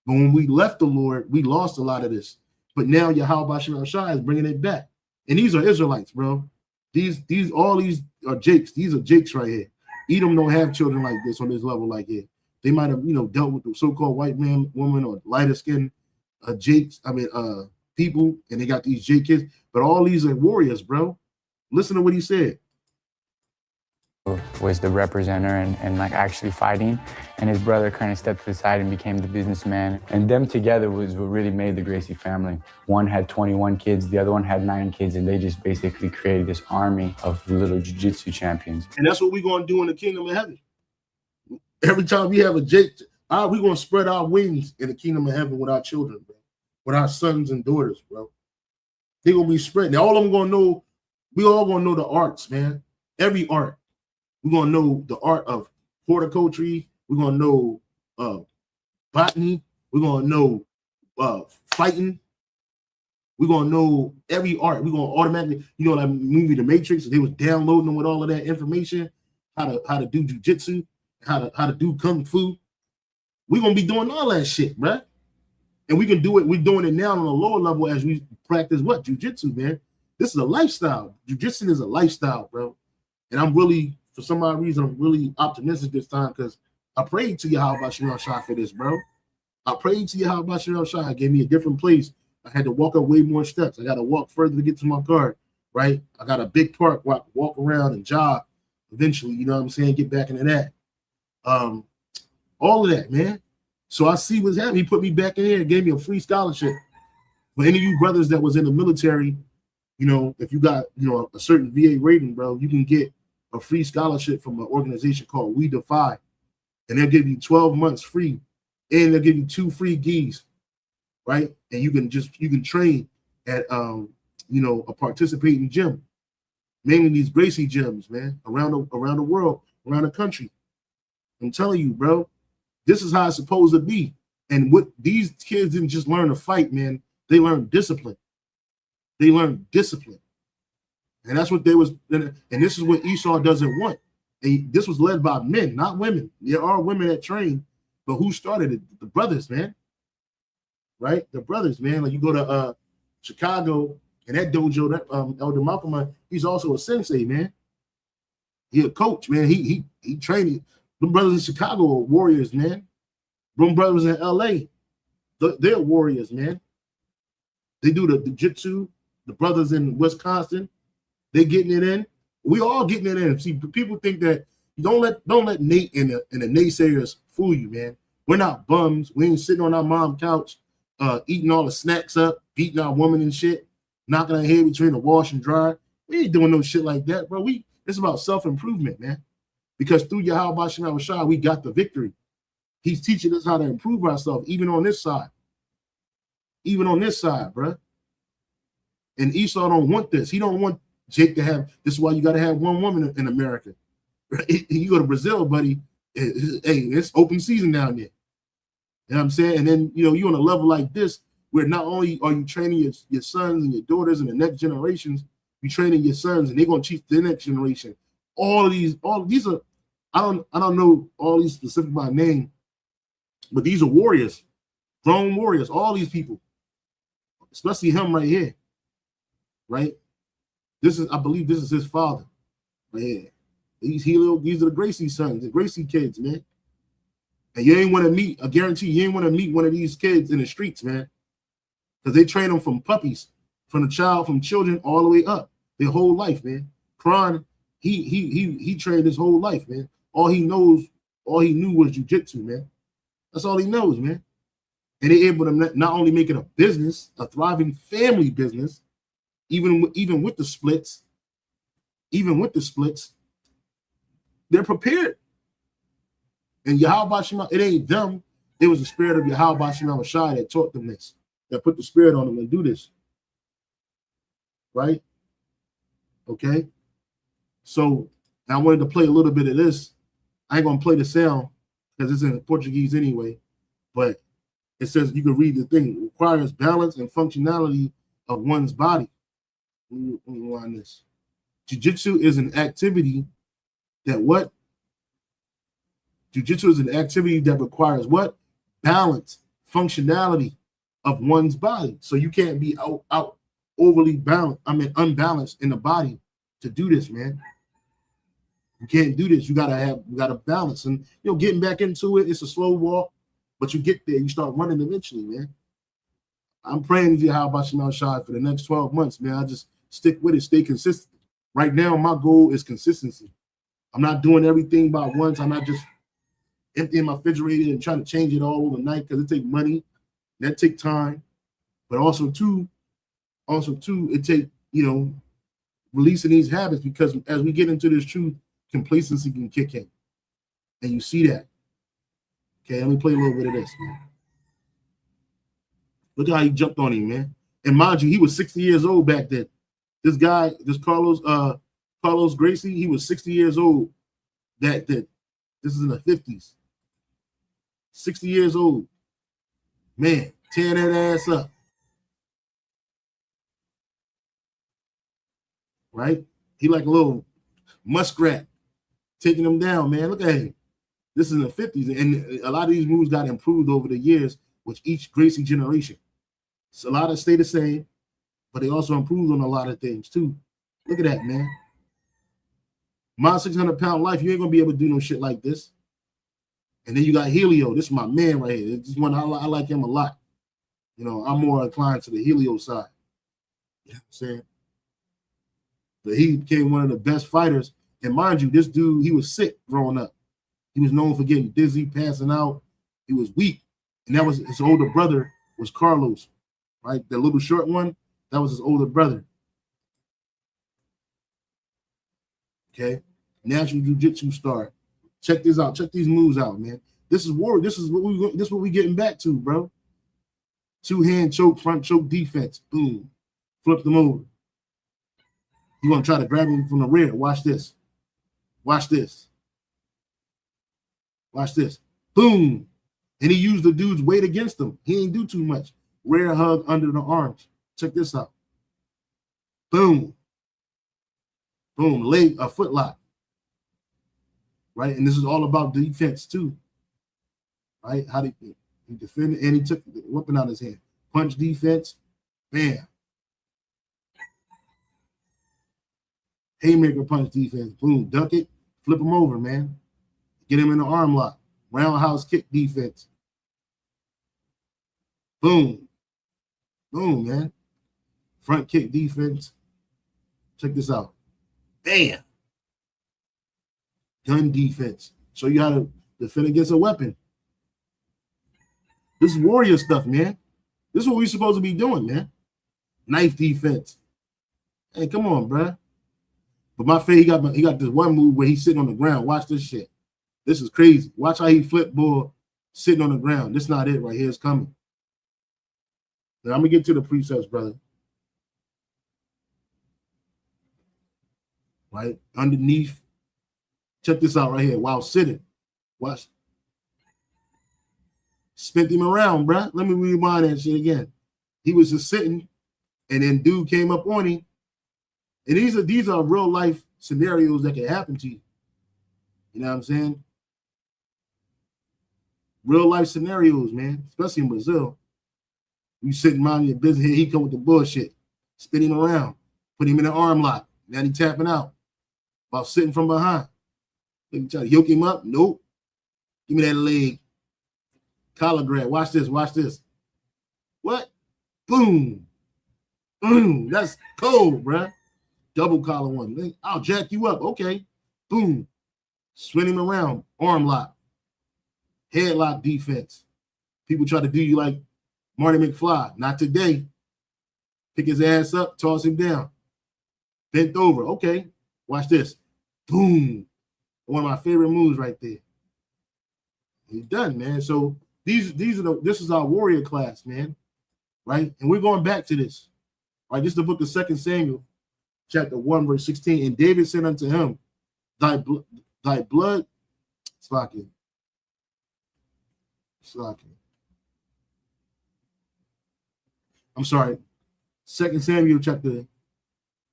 But when we left the Lord, we lost a lot of this. But now Yahweh Bashar Rashad is bringing it back. And these are Israelites, bro. All these are Jakes. These are Jakes right here. Edom don't have children like this on this level like here. They might have dealt with the so-called white man, woman, or lighter skin Jakes. People, and they got these J kids, but all these are warriors, bro. Listen to what he said. was the representative and like actually fighting, and his brother kind of stepped to the side and became the businessman. And them together was what really made the Gracie family. One had 21 kids, the other one had 9 kids, and they just basically created this army of little jiu-jitsu champions. And that's what we're going to do in the kingdom of heaven. Every time we have a Jake, we're going to spread our wings in the kingdom of heaven with our children, bro. With our sons and daughters, bro. They're going to be spreading. All of them going to know, we all going to know the arts, man. Every art. We're going to know the art of horticulture. We're going to know botany. We're going to know fighting. We're going to know every art. We're going to automatically, you know, that movie The Matrix, they was downloading them with all of that information, how to do jiu-jitsu, how to do kung fu. We're going to be doing all that shit, bruh. And we can do it. We're doing it now on a lower level as we practice what? Jiu-jitsu, man. This is a lifestyle. Jiu-jitsu is a lifestyle, bro. And I'm really, for some odd reason, I'm really optimistic this time because I prayed to Yahweh Shem Shah for this, bro. I prayed to Yahweh Shem Shah. It gave me a different place. I had to walk up way more steps. I got to walk further to get to my car, right? I got a big park where I can walk around and jog eventually, you know what I'm saying? Get back into that. All of that, man. So I see what's happening. He put me back in here and gave me a free scholarship. For any of you brothers that was in the military, you know, if you got, you know, a certain VA rating, bro, you can get a free scholarship from an organization called We Defy. And they'll give you 12 months free. And they'll give you 2 free gis, right? And you can train at you know, a participating gym. Mainly these Gracie gyms, man, around the world, around the country. I'm telling you, bro, this is how it's supposed to be. And what these kids didn't just learn to fight, man. They learned discipline. They learned discipline. And that's what they was, and this is what Esau doesn't want. And this was led by men, not women. There are women that train, but who started it? The brothers, man. Right? The brothers, man. Like you go to Chicago and that dojo, that Elder Malcolm, he's also a sensei, man. He a coach, man. He trained. Them brothers in Chicago are warriors, man. Them brothers in LA, they're warriors, man. They do the jiu-jitsu. The brothers in Wisconsin, they getting it in. We all getting it in. See, people think that don't let Nate and the naysayers fool you, man. We're not bums. We ain't sitting on our mom's couch, eating all the snacks up, beating our woman and shit, knocking our head between the wash and dry. We ain't doing no shit like that, bro. It's about self-improvement, man. Because through Yahweh Shem Shah, we got the victory. He's teaching us how to improve ourselves, even on this side. Even on this side, bro. And Esau don't want this. He don't want Jake to have, this is why you got to have one woman in America. You go to Brazil, buddy, hey, it's open season down there. You know what I'm saying? And then, you know, you on a level like this, where not only are you training your sons and your daughters and the next generations, you're training your sons and they're going to teach the next generation. All these are, I don't know all these specific by name, but these are warriors, grown warriors, all these people, especially him right here. Right? I believe this is his father. Right here. These are the Gracie sons, the Gracie kids, man. And you ain't want to meet, I guarantee you ain't want to meet one of these kids in the streets, man. Because they train them from puppies, from children all the way up, their whole life, man. Kron, he trained his whole life, man. All he knew was jiu-jitsu, man. That's all he knows, man. And they're able to not only make it a business, a thriving family business, even with the splits, they're prepared. And Yahweh Shema, it ain't them. It was the spirit of Yahweh Shema Shai that taught them this, that put the spirit on them to do this. Right? Okay. So I wanted to play a little bit of this. I ain't gonna play the sound because it's in Portuguese anyway, but it says you can read the thing. It requires balance and functionality of one's body. Let me rewind this. Jiu-jitsu is an activity that what? Jiu-jitsu is an activity that requires what? Balance, functionality of one's body. So you can't be out overly balanced, unbalanced in the body to do this, man. You can't do this. You gotta balance. And you know, getting back into it, it's a slow walk, but you get there, you start running eventually, man. I'm praying to Yahweh Shem Shai for the next 12 months, man. I just stick with it, stay consistent. Right now, my goal is consistency. I'm not doing everything by once. I'm not just emptying my refrigerator and trying to change it all overnight because it takes money. That take time. But also too, it take, releasing these habits, because as we get into this truth, complacency can kick in. And you see that. Okay, let me play a little bit of this, man. Look how he jumped on him, man. And mind you, he was 60 years old back then. This guy, this Carlos Gracie, he was 60 years old. That this is in the 50s. 60 years old. Man, tear that ass up. Right? He like a little muskrat taking him down, man. Look at him. This is in the 50s. And a lot of these moves got improved over the years with each Gracie generation. So a lot of stay the same, but they also improved on a lot of things too. Look at that, man. My 600-pound life, you ain't gonna be able to do no shit like this. And then you got Helio. This is my man right here. This is one I like him a lot. I'm more inclined to the Helio side. You know what I'm saying? But he became one of the best fighters. And mind you, this dude, he was sick growing up. He was known for getting dizzy, passing out. He was weak. And that was his older brother was Carlos. Right, the little short one, that was his older brother. Okay, national jiu-jitsu star. Check this out. Check these moves out, man. This is war. This is what we getting back to, bro. Two-hand choke, front choke defense. Boom, flip them over. You want to try to grab him from the rear? Watch this. Watch this. Watch this. Boom, and he used the dude's weight against him. He didn't do too much. Rear hug under the arms. Check this out. Boom. Boom. Leg, a foot lock. Right? And this is all about defense too. Right? How he defended, and he took the weapon out of his hand. Punch defense. Bam. Haymaker punch defense. Boom. Duck it. Flip him over, man. Get him in the arm lock. Roundhouse kick defense. Boom. Boom, man. Front kick defense. Check this out. Bam. Gun defense. Show you how to defend against a weapon. This is warrior stuff, man. This is what we're supposed to be doing, man. Knife defense. Hey, come on, bruh. But my favorite, he got this one move where he's sitting on the ground. Watch this shit. This is crazy. Watch how he flip bull sitting on the ground. This is not it right here. It's coming. Now, I'm going to get to the precepts, brother. Right? Underneath. Check this out right here. While sitting. Watch. Spent him around, bruh. Let me rewind that shit again. He was just sitting, and then dude came up on him. And these are real life scenarios that can happen to you. You know what I'm saying? Real life scenarios, man. Especially in Brazil. You sitting minding your business here, he come with the bullshit. Spin him around. Put him in an arm lock. Now he tapping out. While sitting from behind. They try to yoke him up. Nope. Give me that leg. Collar grab. Watch this. Watch this. What? Boom. Boom. That's cold, bruh. Double collar one. I'll jack you up. Okay. Boom. Swing him around. Arm lock. Headlock defense. People try to do you like Marty McFly. Not today. Pick his ass up, toss him down. Bent over. Okay. Watch this. Boom. One of my favorite moves right there. He's done, man. So this is our warrior class, man. Right? And we're going back to this. Right? This is the book of 2 Samuel, chapter 1, verse 16. And David said unto him, thy blood, slacking. I'm sorry. 2 Samuel chapter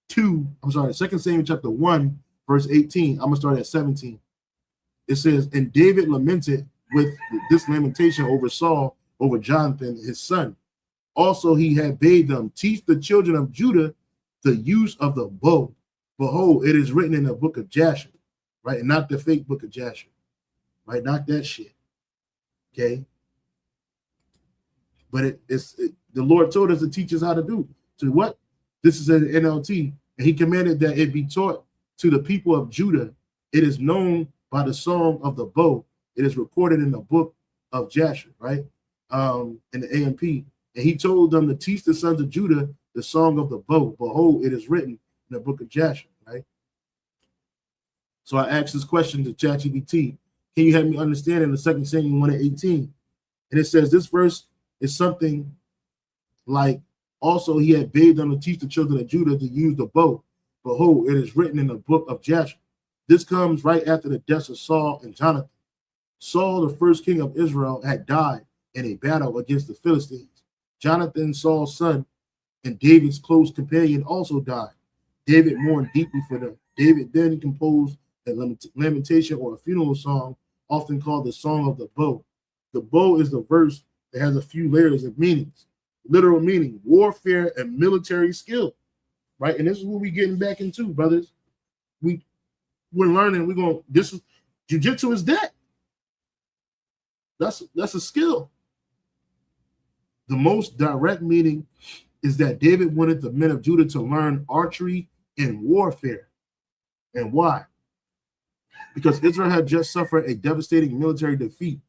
2. I'm sorry. 2 Samuel chapter 1, verse 18. I'm going to start at 17. It says, and David lamented with this lamentation over Saul, over Jonathan, his son. Also, he had bade them teach the children of Judah the use of the bow. Behold, it is written in the book of Jasher, right? And not the fake book of Jasher, right? Not that shit. Okay. But the Lord told us to teach us how to do. To what? This is an NLT. And he commanded that it be taught to the people of Judah It is known by the song of the bow. It is recorded in the book of Jasher, right? In the AMP. And he told them to teach the sons of Judah the song of the bow. Behold, it is written in the book of Jasher, right? So I asked this question to ChatGPT. Can you help me understand in the 2 Samuel 1:18? And it says this verse is something like, also he had bade them to teach the children of Judah to use the bow. Behold, it is written in the book of Jasher. This comes right after the deaths of Saul and Jonathan. Saul, the first king of Israel, had died in a battle against the Philistines. Jonathan, Saul's son, and David's close companion also died. David mourned deeply for them. David then composed a lamentation or a funeral song, often called the Song of the Bow. The bow is the verse that has a few layers of meanings. Literal meaning, warfare and military skill, right? And this is what we're getting back into, brothers. We're learning. This is jiu-jitsu is that. That's a skill. The most direct meaning is that David wanted the men of Judah to learn archery and warfare. And why? Because Israel had just suffered a devastating military defeat.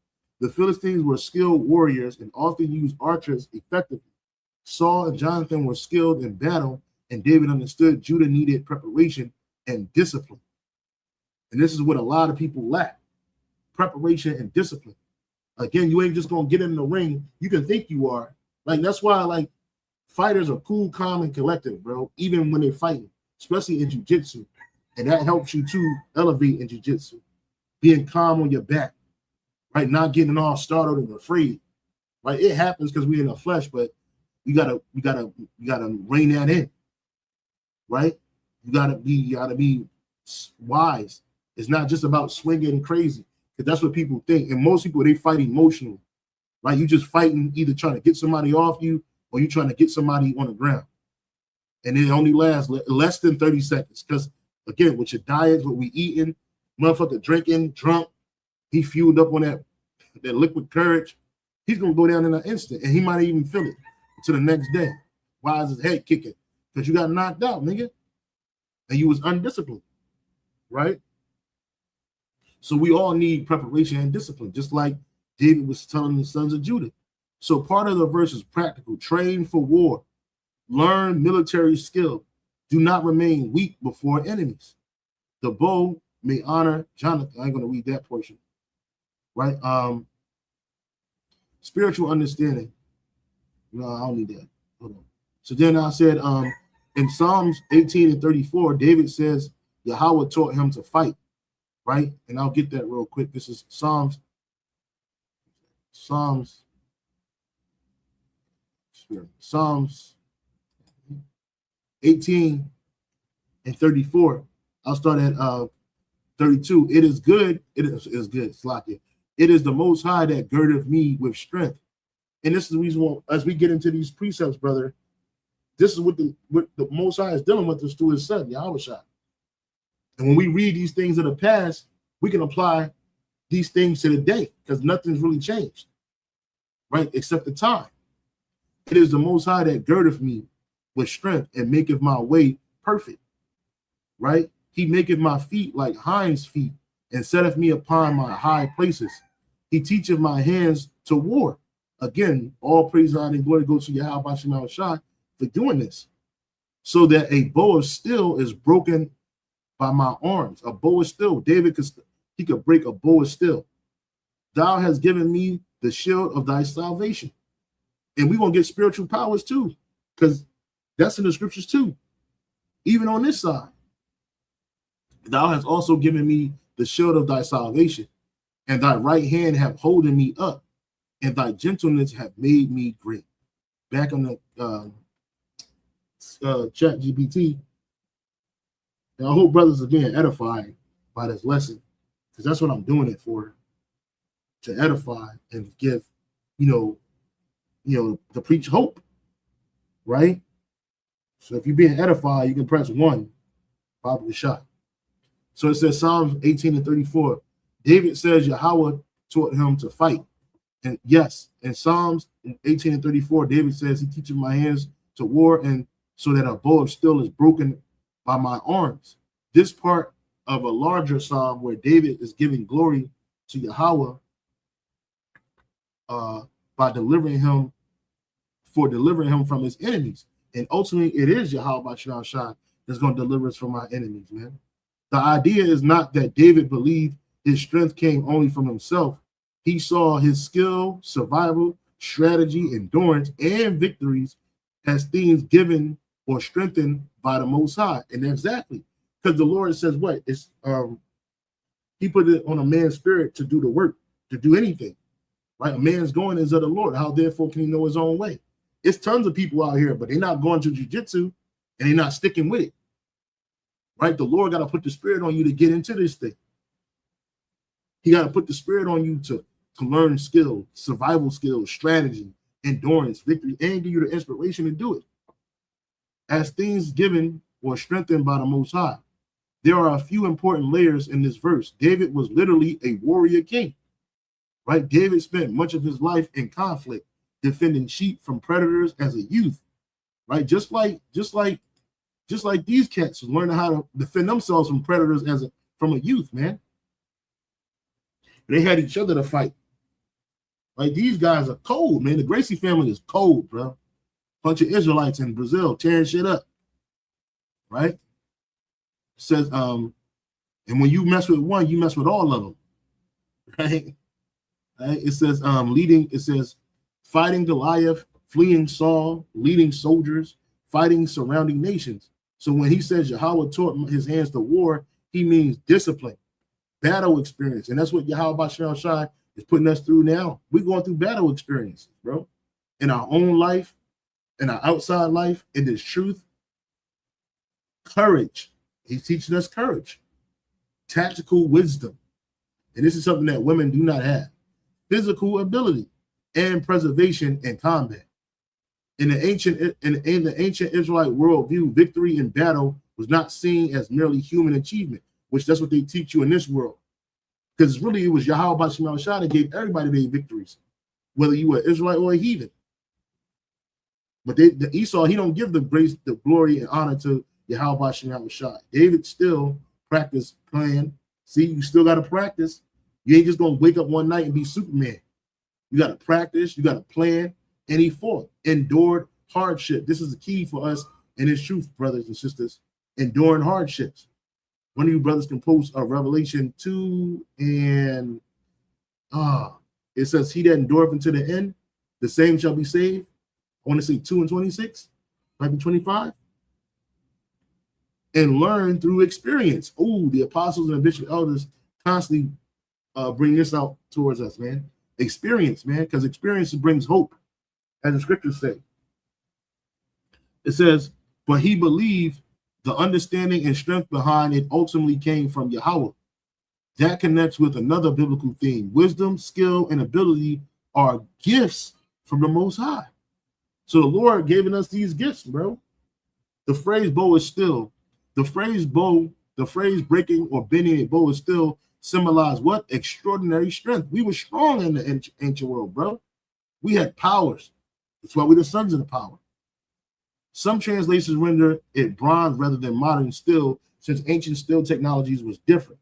The Philistines were skilled warriors and often used archers effectively. Saul and Jonathan were skilled in battle, and David understood Judah needed preparation and discipline. And this is what a lot of people lack: preparation and discipline. Again, you ain't just gonna get in the ring. You can think you are. Like, that's why, like, fighters are cool, calm, and collected, bro, even when they're fighting, especially in jiu-jitsu. And that helps you to elevate in jiu-jitsu. Being calm on your back, right? Not getting all startled and afraid. Right? It happens because we're in the flesh, but you gotta rein that in. Right? You gotta be wise. It's not just about swinging crazy, because that's what people think. And most people, they fight emotionally. Right? You just fighting, either trying to get somebody off you or you trying to get somebody on the ground. And it only lasts less than 30 seconds. Because again, with your diets, what we eating, motherfucker drinking, drunk, he fueled up on that liquid courage. He's gonna go down in an instant, and he might even feel it to the next day. Why is his head kicking? Because you got knocked out, nigga, and you was undisciplined, right? So we all need preparation and discipline, just like David was telling the sons of Judah. So part of the verse is practical: train for war, learn military skill, do not remain weak before enemies. The bow may honor Jonathan. I ain't gonna read that portion, right? Spiritual understanding. No, I don't need that. Hold on. So then I said, in Psalms 18:34, David says Yahweh taught him to fight, right? And I'll get that real quick. This is Psalms 18:34. I'll start at 32. It is good. It is good. Slack it. It is the Most High that girdeth me with strength. And this is the reason why, as we get into these precepts, brother, this is what the Most High is dealing with us through his son, Yahushua. And when we read these things of the past, we can apply these things to the day, because nothing's really changed, right? Except the time. It is the Most High that girdeth me with strength and maketh my way perfect, right? He maketh my feet like hinds' feet and setteth me upon my high places. He teacheth my hands to war. Again, all praise, honor, and glory goes to Yahweh Shem Shai for doing this, so that a bow of steel is broken by my arms. A bow of steel. David could break a bow of steel. Thou hast given me the shield of thy salvation. And we're gonna get spiritual powers too, because that's in the scriptures too. Even on this side, thou hast also given me the shield of thy salvation, and thy right hand have holden me up, and thy gentleness have made me great. Back on the chat GPT. And I hope brothers are being edified by this lesson, because that's what I'm doing it for, to edify and give, to preach hope, right? So if you're being edified, you can press 1, Bible shot. So it says Psalms 18:34. David says Yahweh taught him to fight. And yes, in Psalms 18:34, David says he teaches my hands to war, and so that a bow of steel is broken by my arms. This part of a larger psalm where David is giving glory to Yahweh by delivering him from his enemies. And ultimately, it is Yahweh Bashar Shah that's going to deliver us from our enemies, man. The idea is not that David believed his strength came only from himself. He saw his skill, survival, strategy, endurance, and victories as things given or strengthened by the Most High. And exactly, because the Lord says what? It's he put it on a man's spirit to do the work, to do anything. Right? A man's going is of the Lord. How therefore can he know his own way? It's tons of people out here, but they're not going to jiu-jitsu and they're not sticking with it. Right? The Lord got to put the spirit on you to get into this thing. He got to put the spirit on you to learn skill, survival skills, strategy, endurance, victory, and give you the inspiration to do it. As things given or strengthened by the Most High. There are a few important layers in this verse. David was literally a warrior king. Right? David spent much of his life in conflict, defending sheep from predators as a youth. Right? Just like these cats learning how to defend themselves from predators from a youth, man. They had each other to fight. Like these guys are cold, man. The Gracie family is cold, bro. Bunch of Israelites in Brazil tearing shit up. Right? It says, and when you mess with one, you mess with all of them. Right? Right? It says, fighting Goliath, fleeing Saul, leading soldiers, fighting surrounding nations. So when he says Yahweh taught his hands to war, he means discipline, battle experience. And that's what Yahweh Bashar Shai is putting us through now. We're going through battle experiences, bro. In our own life, in our outside life, in this truth. Courage. He's teaching us courage. Tactical wisdom. And this is something that women do not have. Physical ability and preservation in combat. In the ancient Israelite worldview, victory in battle was not seen as merely human achievement, which that's what they teach you in this world. Because really it was Yahweh Bashar Shah that gave everybody their victories, whether you were Israelite or a heathen. But the Esau, he don't give the grace, the glory, and honor to Yahweh Bashar Shah. David still practiced playing. See, you still got to practice. You ain't just gonna wake up one night and be Superman. You got to practice, you got to plan, and he fought, endured hardship. This is the key for us in this truth, brothers and sisters, enduring hardships. One of you brothers can post Revelation 2 and it says, he that endureth unto the end, the same shall be saved. I want to say 2 and 26, might be 25. And learn through experience. Oh, the apostles and the bishop elders constantly bring this out towards us, man. Experience, man, because experience brings hope, as the scriptures say. It says, but he believed the understanding and strength behind it ultimately came from Yahweh. That connects with another biblical theme. Wisdom, skill, and ability are gifts from the Most High. So the Lord giving us these gifts, bro. The phrase bow is still, the phrase breaking or bending a bow is still symbolize what? Extraordinary strength. We were strong in the ancient world, bro. We had powers. That's why we're the sons of the power. Some translations render it bronze rather than modern steel, since ancient steel technologies was different.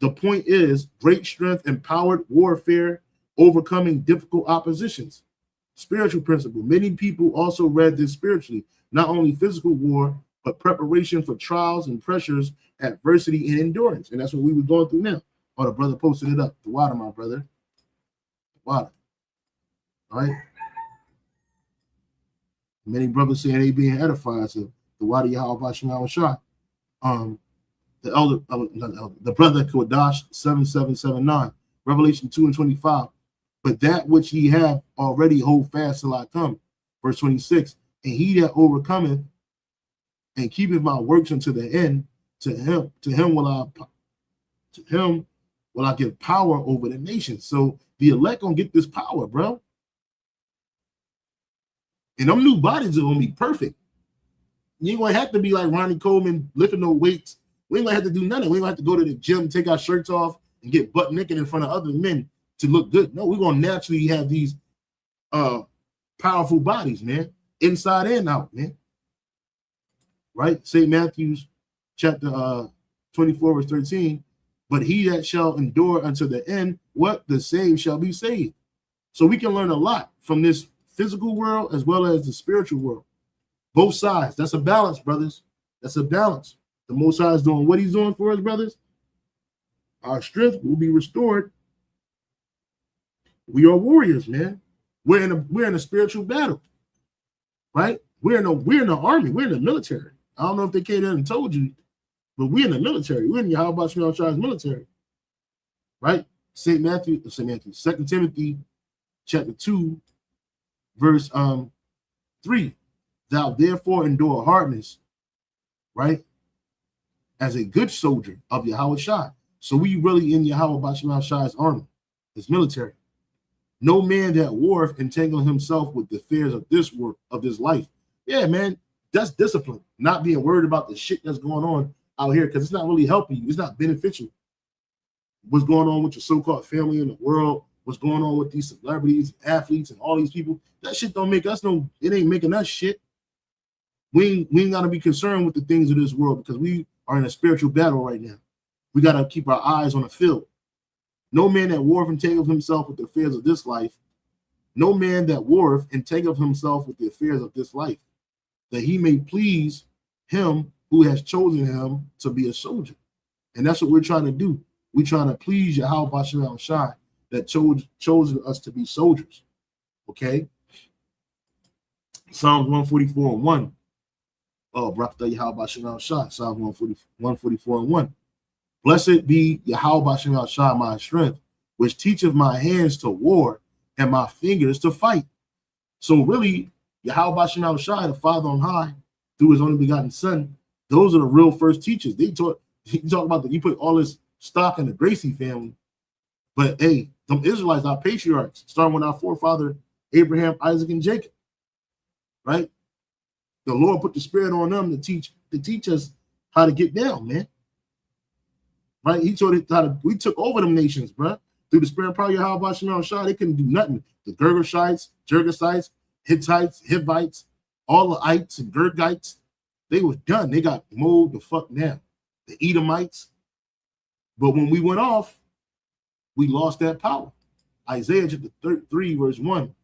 The point is great strength, empowered warfare, overcoming difficult oppositions. Spiritual principle. Many people also read this spiritually, not only physical war, but preparation for trials and pressures, adversity, and endurance. And that's what we were going through now. Oh, the brother posted it up. The water, my brother. The water. All right. Many brothers saying they being edified. So the water Yahweh Bashar Shah. The brother Kodash 7779, Revelation 2 and 25. But that which ye have already hold fast till I come. Verse 26. And he that overcometh and keepeth my works unto the end, to him will I give power over the nations. So the elect gonna get this power, bro. And them new bodies are gonna be perfect. You ain't gonna have to be like Ronnie Coleman lifting no weights. We ain't gonna have to do nothing. We ain't gonna have to go to the gym, take our shirts off, and get butt naked in front of other men to look good. No, we're gonna naturally have these powerful bodies, man, inside and out, man. Right? St. Matthew's chapter 24 verse 13. But he that shall endure unto the end, what? The saved shall be saved. So we can learn a lot from this physical world as well as the spiritual world. Both sides. That's a balance, brothers. That's a balance. The Most High is doing what he's doing for us, brothers. Our strength will be restored. We are warriors, man. We're in a spiritual battle, right? We're in the army. We're in the military. I don't know if they came in and told you, but we're in the military. We're in Yahweh Shemel military, right? 2 Timothy chapter 2, verse 3. Thou therefore endure hardness, right? As a good soldier of Yahweh Shai. So we really in Yahweh Shai's army, his military. No man that warreth entangle himself with the fears of this work, of this life. Yeah, man, that's discipline. Not being worried about the shit that's going on out here, because it's not really helping you. It's not beneficial. What's going on with your so-called family in the world, what's going on with these celebrities, athletes, and all these people, that shit don't make us no, it ain't making us shit. We ain't got to be concerned with the things of this world because we are in a spiritual battle right now. We got to keep our eyes on the field. No man that warreth entangleth himself with the affairs of this life. No man that warreth entangleth himself with the affairs of this life, that he may please him who has chosen him to be a soldier. And that's what we're trying to do. We're trying to please Yahweh Bashar Shai that chose us to be soldiers. Okay? Psalms 144:1. Oh, Brakta Yahweh Bashar Shai. Psalms 144:1. Blessed be Yahweh Bashar Shai, my strength, which teacheth my hands to war and my fingers to fight. So really, Yahweh Bashar Shai, the Father on high, through his only begotten Son, those are the real first teachers. He talk about that. You put all this stock in the Gracie family, but hey, them Israelites, our patriarchs, starting with our forefather Abraham, Isaac, and Jacob, right? The Lord put the Spirit on them to teach us how to get down, man. Right? He told it how to. We took over them nations, bro. Through the Spirit of power, Yahweh Shemel Shai, they couldn't do nothing. The Girgashites, Jergasites, Hittites, Hivites, all the ites and Girgites, they was done. They got mowed the fuck down. The Edomites. But when we went off, we lost that power. Isaiah chapter 3, verse 1.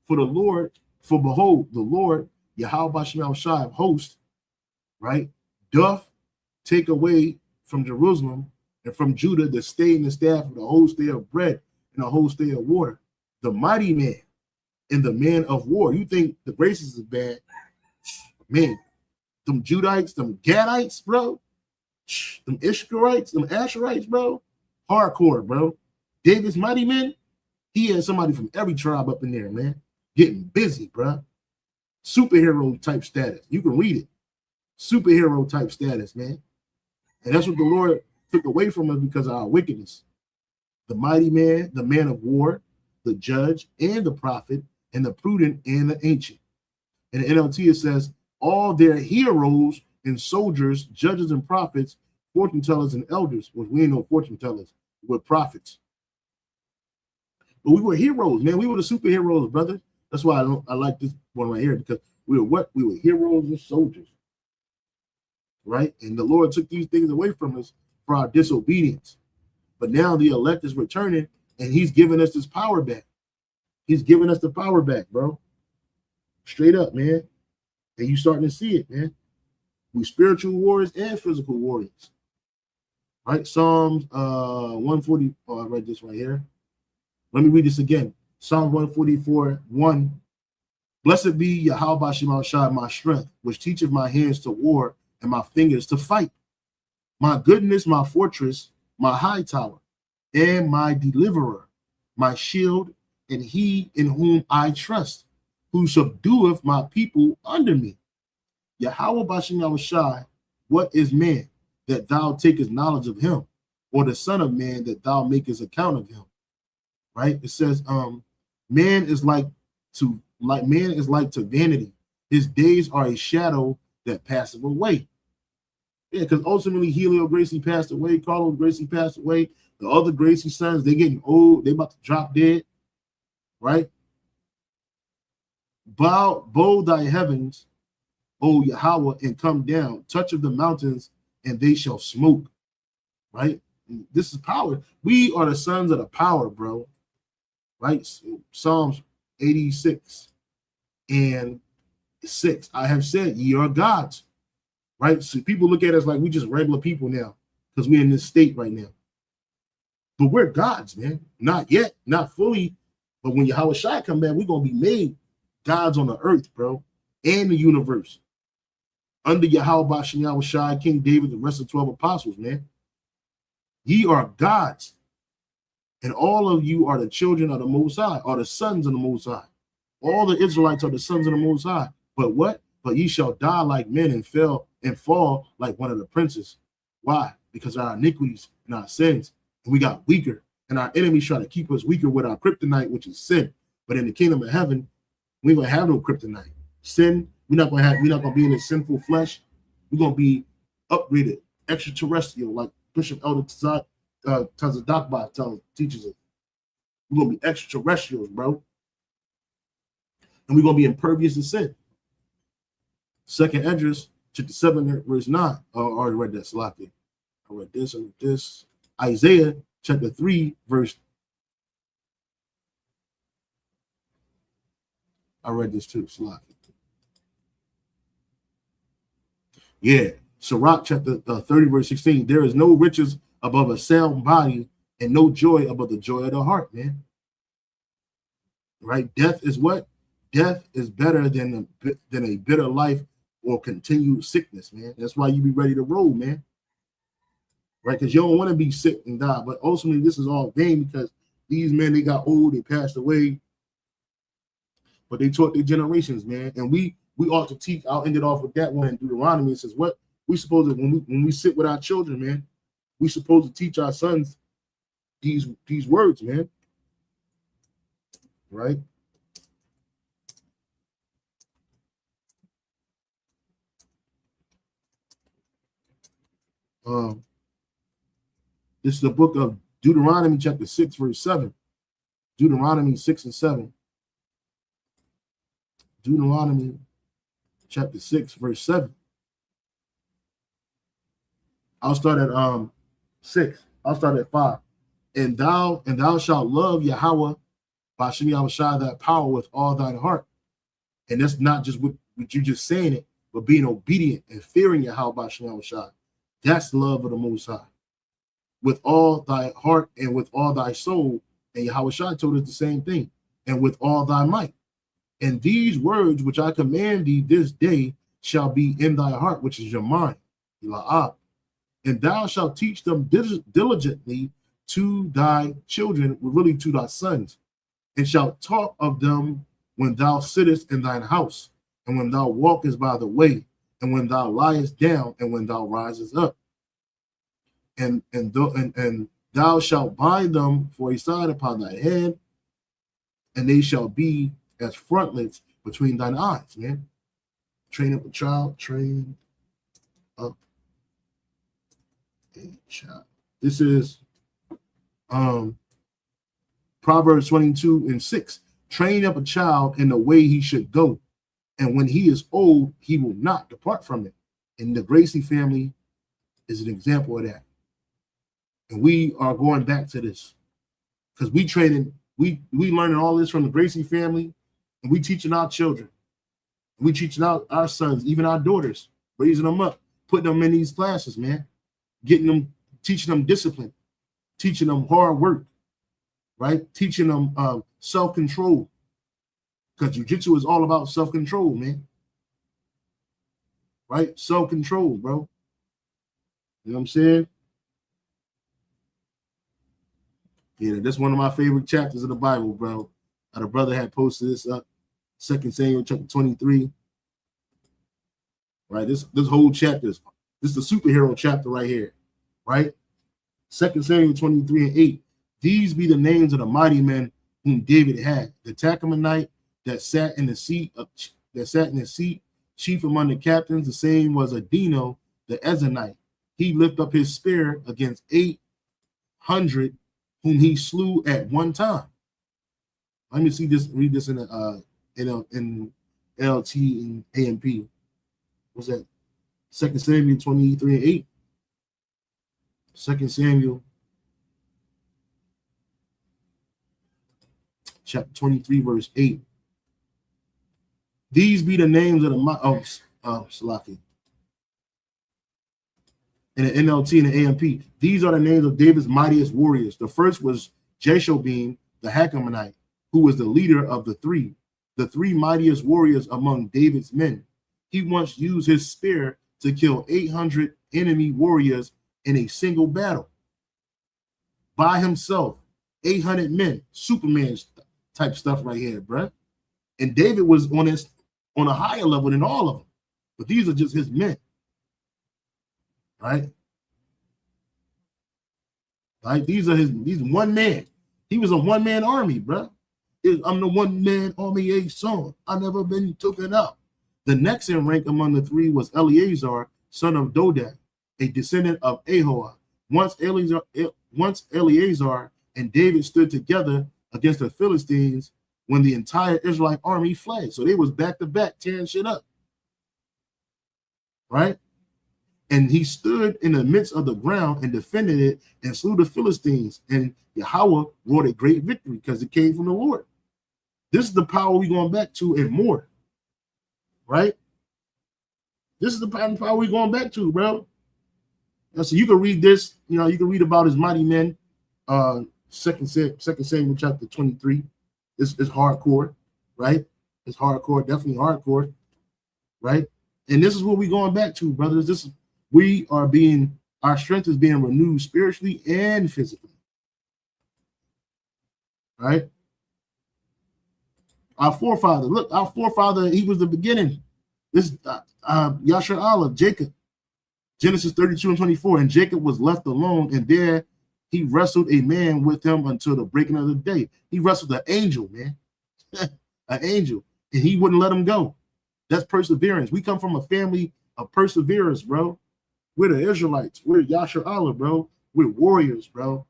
For behold, the Lord, Yahweh Shemel Shai of hosts, right, doth take away from Jerusalem and from Judah the stay and the staff of the whole stay of bread and the whole stay of water. The mighty man and the man of war. You think the graces is bad? Man, them Judites, them Gadites, bro. Them Ishkarites, them Asherites, bro. Hardcore, bro. David's mighty men, he had somebody from every tribe up in there, man. Getting busy, bro. Superhero type status. You can read it. Superhero type status, man. And that's what the Lord took away from us because of our wickedness. The mighty man, the man of war, the judge, and the prophet, and the prudent and the ancient. In the NLT, it says, all their heroes and soldiers, judges and prophets, fortune tellers and elders, which we ain't no fortune tellers, we're prophets. But we were heroes, man. We were the superheroes, brother. That's why I like this one right here, because we were what? We were heroes and soldiers. Right? And the Lord took these things away from us for our disobedience. But now the elect is returning and he's giving us this power back. He's giving us the power back, bro. Straight up, man. And you starting to see it, man. We spiritual warriors and physical warriors. Right? Psalms 140. Oh, I read this right here. Let me read this again. Psalms 144:1. Blessed be Yahweh Shemel Shai, my strength, which teacheth my hands to war and my fingers to fight. My goodness, my fortress, my high tower, and my deliverer, my shield, and he in whom I trust, who subdueth my people under me. Yahweh Bashim Shai, what is man that thou takest knowledge of him, or the son of man that thou makest account of him? Right? It says, man is like to vanity. His days are a shadow that passeth away. Yeah, because ultimately Helio Gracie passed away, Carlos Gracie passed away. The other Gracie sons, they getting old, they about to drop dead, right? Bow thy heavens, O Yahweh, and come down. Touch of the mountains, and they shall smoke. right? This is power. We are the sons of the power, bro. Right? Psalms 86 and 6. I have said, ye are gods. Right? So people look at us like we just regular people now because we're in this state right now. But we're gods, man. Not yet, not fully. But when Yahweh Shai come back, we're going to be made gods on the earth, bro, and the universe. Under Yahweh Bashem, Yahweh Shai, King David, the rest of the 12 apostles, man. Ye are gods. And all of you are the children of the Most High, are the sons of the Most High. All the Israelites are the sons of the Most High. But what? But ye shall die like men and fall like one of the princes. Why? Because of our iniquities and our sins. And we got weaker. And our enemies try to keep us weaker with our kryptonite, which is sin. But in the kingdom of heaven, we ain't gonna have no kryptonite. Sin, we're not gonna be in a sinful flesh. We're gonna be upgraded, extraterrestrial, like Bishop Elder Tazadakba teaches us. We're gonna be extraterrestrials, bro. And we're gonna be impervious to sin. Second Esdras, chapter 7, verse 9. I already read that, Salaki. I read this. Isaiah chapter 3, verse. I read this too, Salaki. Yeah, Sirach chapter 30, verse 16. There is no riches above a sound body and no joy above the joy of the heart, man. Right? Death is what? Death is better than a bitter life or continued sickness, man. That's why you be ready to roll, man. Right? Because you don't want to be sick and die. But ultimately, this is all vain because these men, they got old, they passed away. But they taught their generations, man. And we ought to teach. I'll end it off with that one in Deuteronomy. It says, what we supposed to, when we sit with our children, man, we supposed to teach our sons these words, man. Right? This is the book of Deuteronomy chapter 6, verse 7. Deuteronomy 6 and 7. Deuteronomy chapter 6, verse 7. I'll start at 6. I'll start at 5. And thou shalt love Yahweh Bashem Yahweh Shai, that power with all thine heart. And that's not just what you just saying it, but being obedient and fearing Yahweh Bashem Yahweh Shai. That's the love of the Most High. With all thy heart and with all thy soul. And Yahweh Shai told us the same thing. And with all thy might. And these words which I command thee this day shall be in thy heart, which is your mind. And thou shalt teach them diligently to thy children, really to thy sons, and shalt talk of them when thou sittest in thine house, and when thou walkest by the way, and when thou liest down, and when thou risest up. And thou shalt bind them for a sign upon thy head, and they shall be as frontlets between thine eyes, man. Train up a child, train up a child. This is Proverbs 22 and 6. Train up a child in the way he should go, and when he is old, he will not depart from it. And the Gracie family is an example of that. And we are going back to this because we learning all this from the Gracie family, and we teaching our children. We teaching our sons, even our daughters, raising them up, putting them in these classes, man, teaching them discipline, teaching them hard work, right? Teaching them self-control, because jiu-jitsu is all about self-control, man. Right? Self-control, bro. You know what I'm saying? Yeah, that's one of my favorite chapters of the Bible, bro. The brother had posted this up, 2 Samuel chapter 23. Right? This whole chapter this is the superhero chapter right here, right? 2 Samuel 23 and 8. These be the names of the mighty men whom David had. The Tachmonite that sat in the seat, chief among the captains. The same was Adino the Ezonite. He lifted up his spear against 800 whom he slew at one time. Let me read this in LT and AMP. What's that? 2 Samuel 23 and 8. 2 Samuel chapter 23, verse 8. These be the names of the Salaki. In the NLT and the AMP, these are the names of David's mightiest warriors. The first was Jeshobeam, the Hakamonite, who was the leader of the three mightiest warriors among David's men. He once used his spear to kill 800 enemy warriors in a single battle. By himself, 800 men, Superman type stuff right here, bruh. And David was on a higher level than all of them. But these are just his men. Right? Right? He's one man. He was a one-man army, bruh. I'm the one-man army, a son. I never been taken up. The next in rank among the three was Eleazar, son of Dodad, a descendant of Ahoah. Once Eleazar and David stood together against the Philistines when the entire Israelite army fled. So they was back to back tearing shit up. Right? And he stood in the midst of the ground and defended it and slew the Philistines. And Yahweh wrought a great victory because it came from the Lord. This is the power we're going back to and more. Right? This is the power we're going back to, bro. And so you can read this, you can read about his mighty men. 2 Samuel chapter 23. It's hardcore, right? It's hardcore, definitely hardcore, right? And this is what we're going back to, brothers. Our strength is being renewed spiritually and physically. Right? Our forefather, he was the beginning. This Yasher Allah, Jacob, Genesis 32:24, and Jacob was left alone, and there he wrestled a man with him until the breaking of the day. He wrestled an angel, man, an angel, and he wouldn't let him go. That's perseverance. We come from a family of perseverance, bro. We're the Israelites. We're Yasher Allah, bro. We're warriors, bro.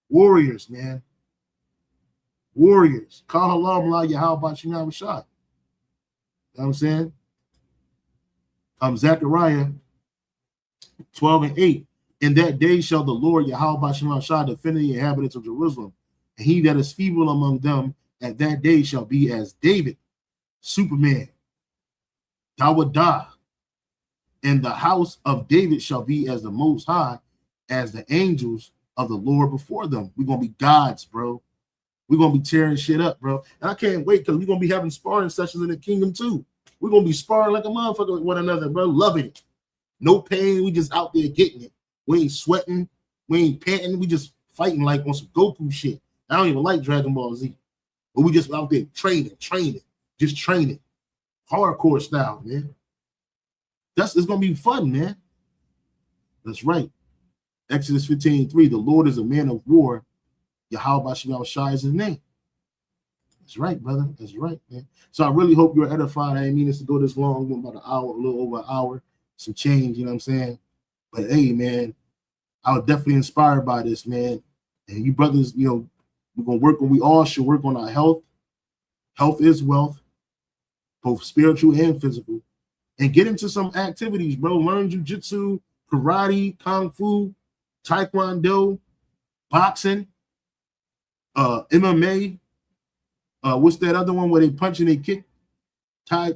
Warriors, man. Warriors. Call Allah Mala Yahweh Shina Rashad. You know what I'm saying? Zechariah 12:8. In that day shall the Lord Yahweh Shina Rashad defend the inhabitants of Jerusalem. And he that is feeble among them at that day shall be as David, Superman, Dawadah. And the house of David shall be as the Most High, as the angels of the Lord before them. We're going to be gods, bro. We're going to be tearing shit up, bro. And I can't wait because we're going to be having sparring sessions in the kingdom too. We're going to be sparring like a motherfucker with one another, bro. Loving it. No pain. We just out there getting it. We ain't sweating. We ain't panting. We just fighting like on some Goku shit. I don't even like Dragon Ball Z. But we just out there training. Just training. Hardcore style, man. It's going to be fun, man. That's right. Exodus 15:3. The Lord is a man of war. Yahweh Shai is his name. That's right, brother. That's right, man. So I really hope you're edified. I didn't mean this to go this long. Went about an hour, a little over an hour. Some change, you know what I'm saying? But hey, man, I was definitely inspired by this, man. And you brothers, we're going to work on, we all should work on our health. Health is wealth, both spiritual and physical. And get into some activities, bro. Learn jujitsu, karate, kung fu, taekwondo, boxing, MMA. What's that other one where they punch and they kick? I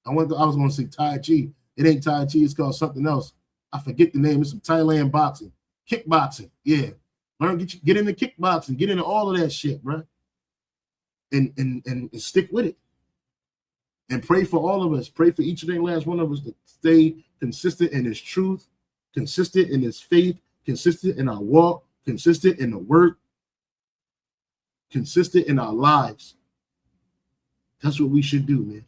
was going to say Tai Chi. It ain't Tai Chi. It's called something else. I forget the name. It's some Thailand boxing, kickboxing. Yeah, learn, get into kickboxing, get into all of that shit, bro. And stick with it. And pray for all of us. Pray for each and every last one of us to stay consistent in his truth, consistent in his faith, consistent in our walk, consistent in the work, consistent in our lives. That's what we should do, man.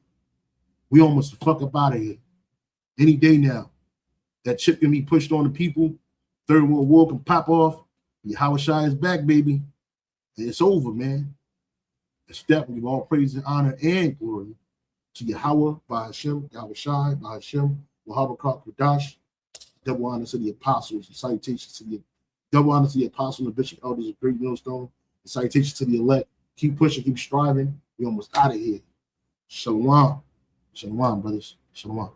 We almost fuck up out of here. Any day now. That chip can be pushed on the people. Third World War can pop off. Yahweh Shai is back, baby. And it's over, man. It's that we give all praise and honor and glory to Yahweh, by Hashem, Yahweh Shai, by Hashem, Wahaba Kadash. Double honor to the apostles and salutations to the double honor to the apostles and the bishop elders of Great Millstone. And salutations to the elect. Keep pushing, keep striving. We almost out of here. Shalom. Shalom, brothers. Shalom.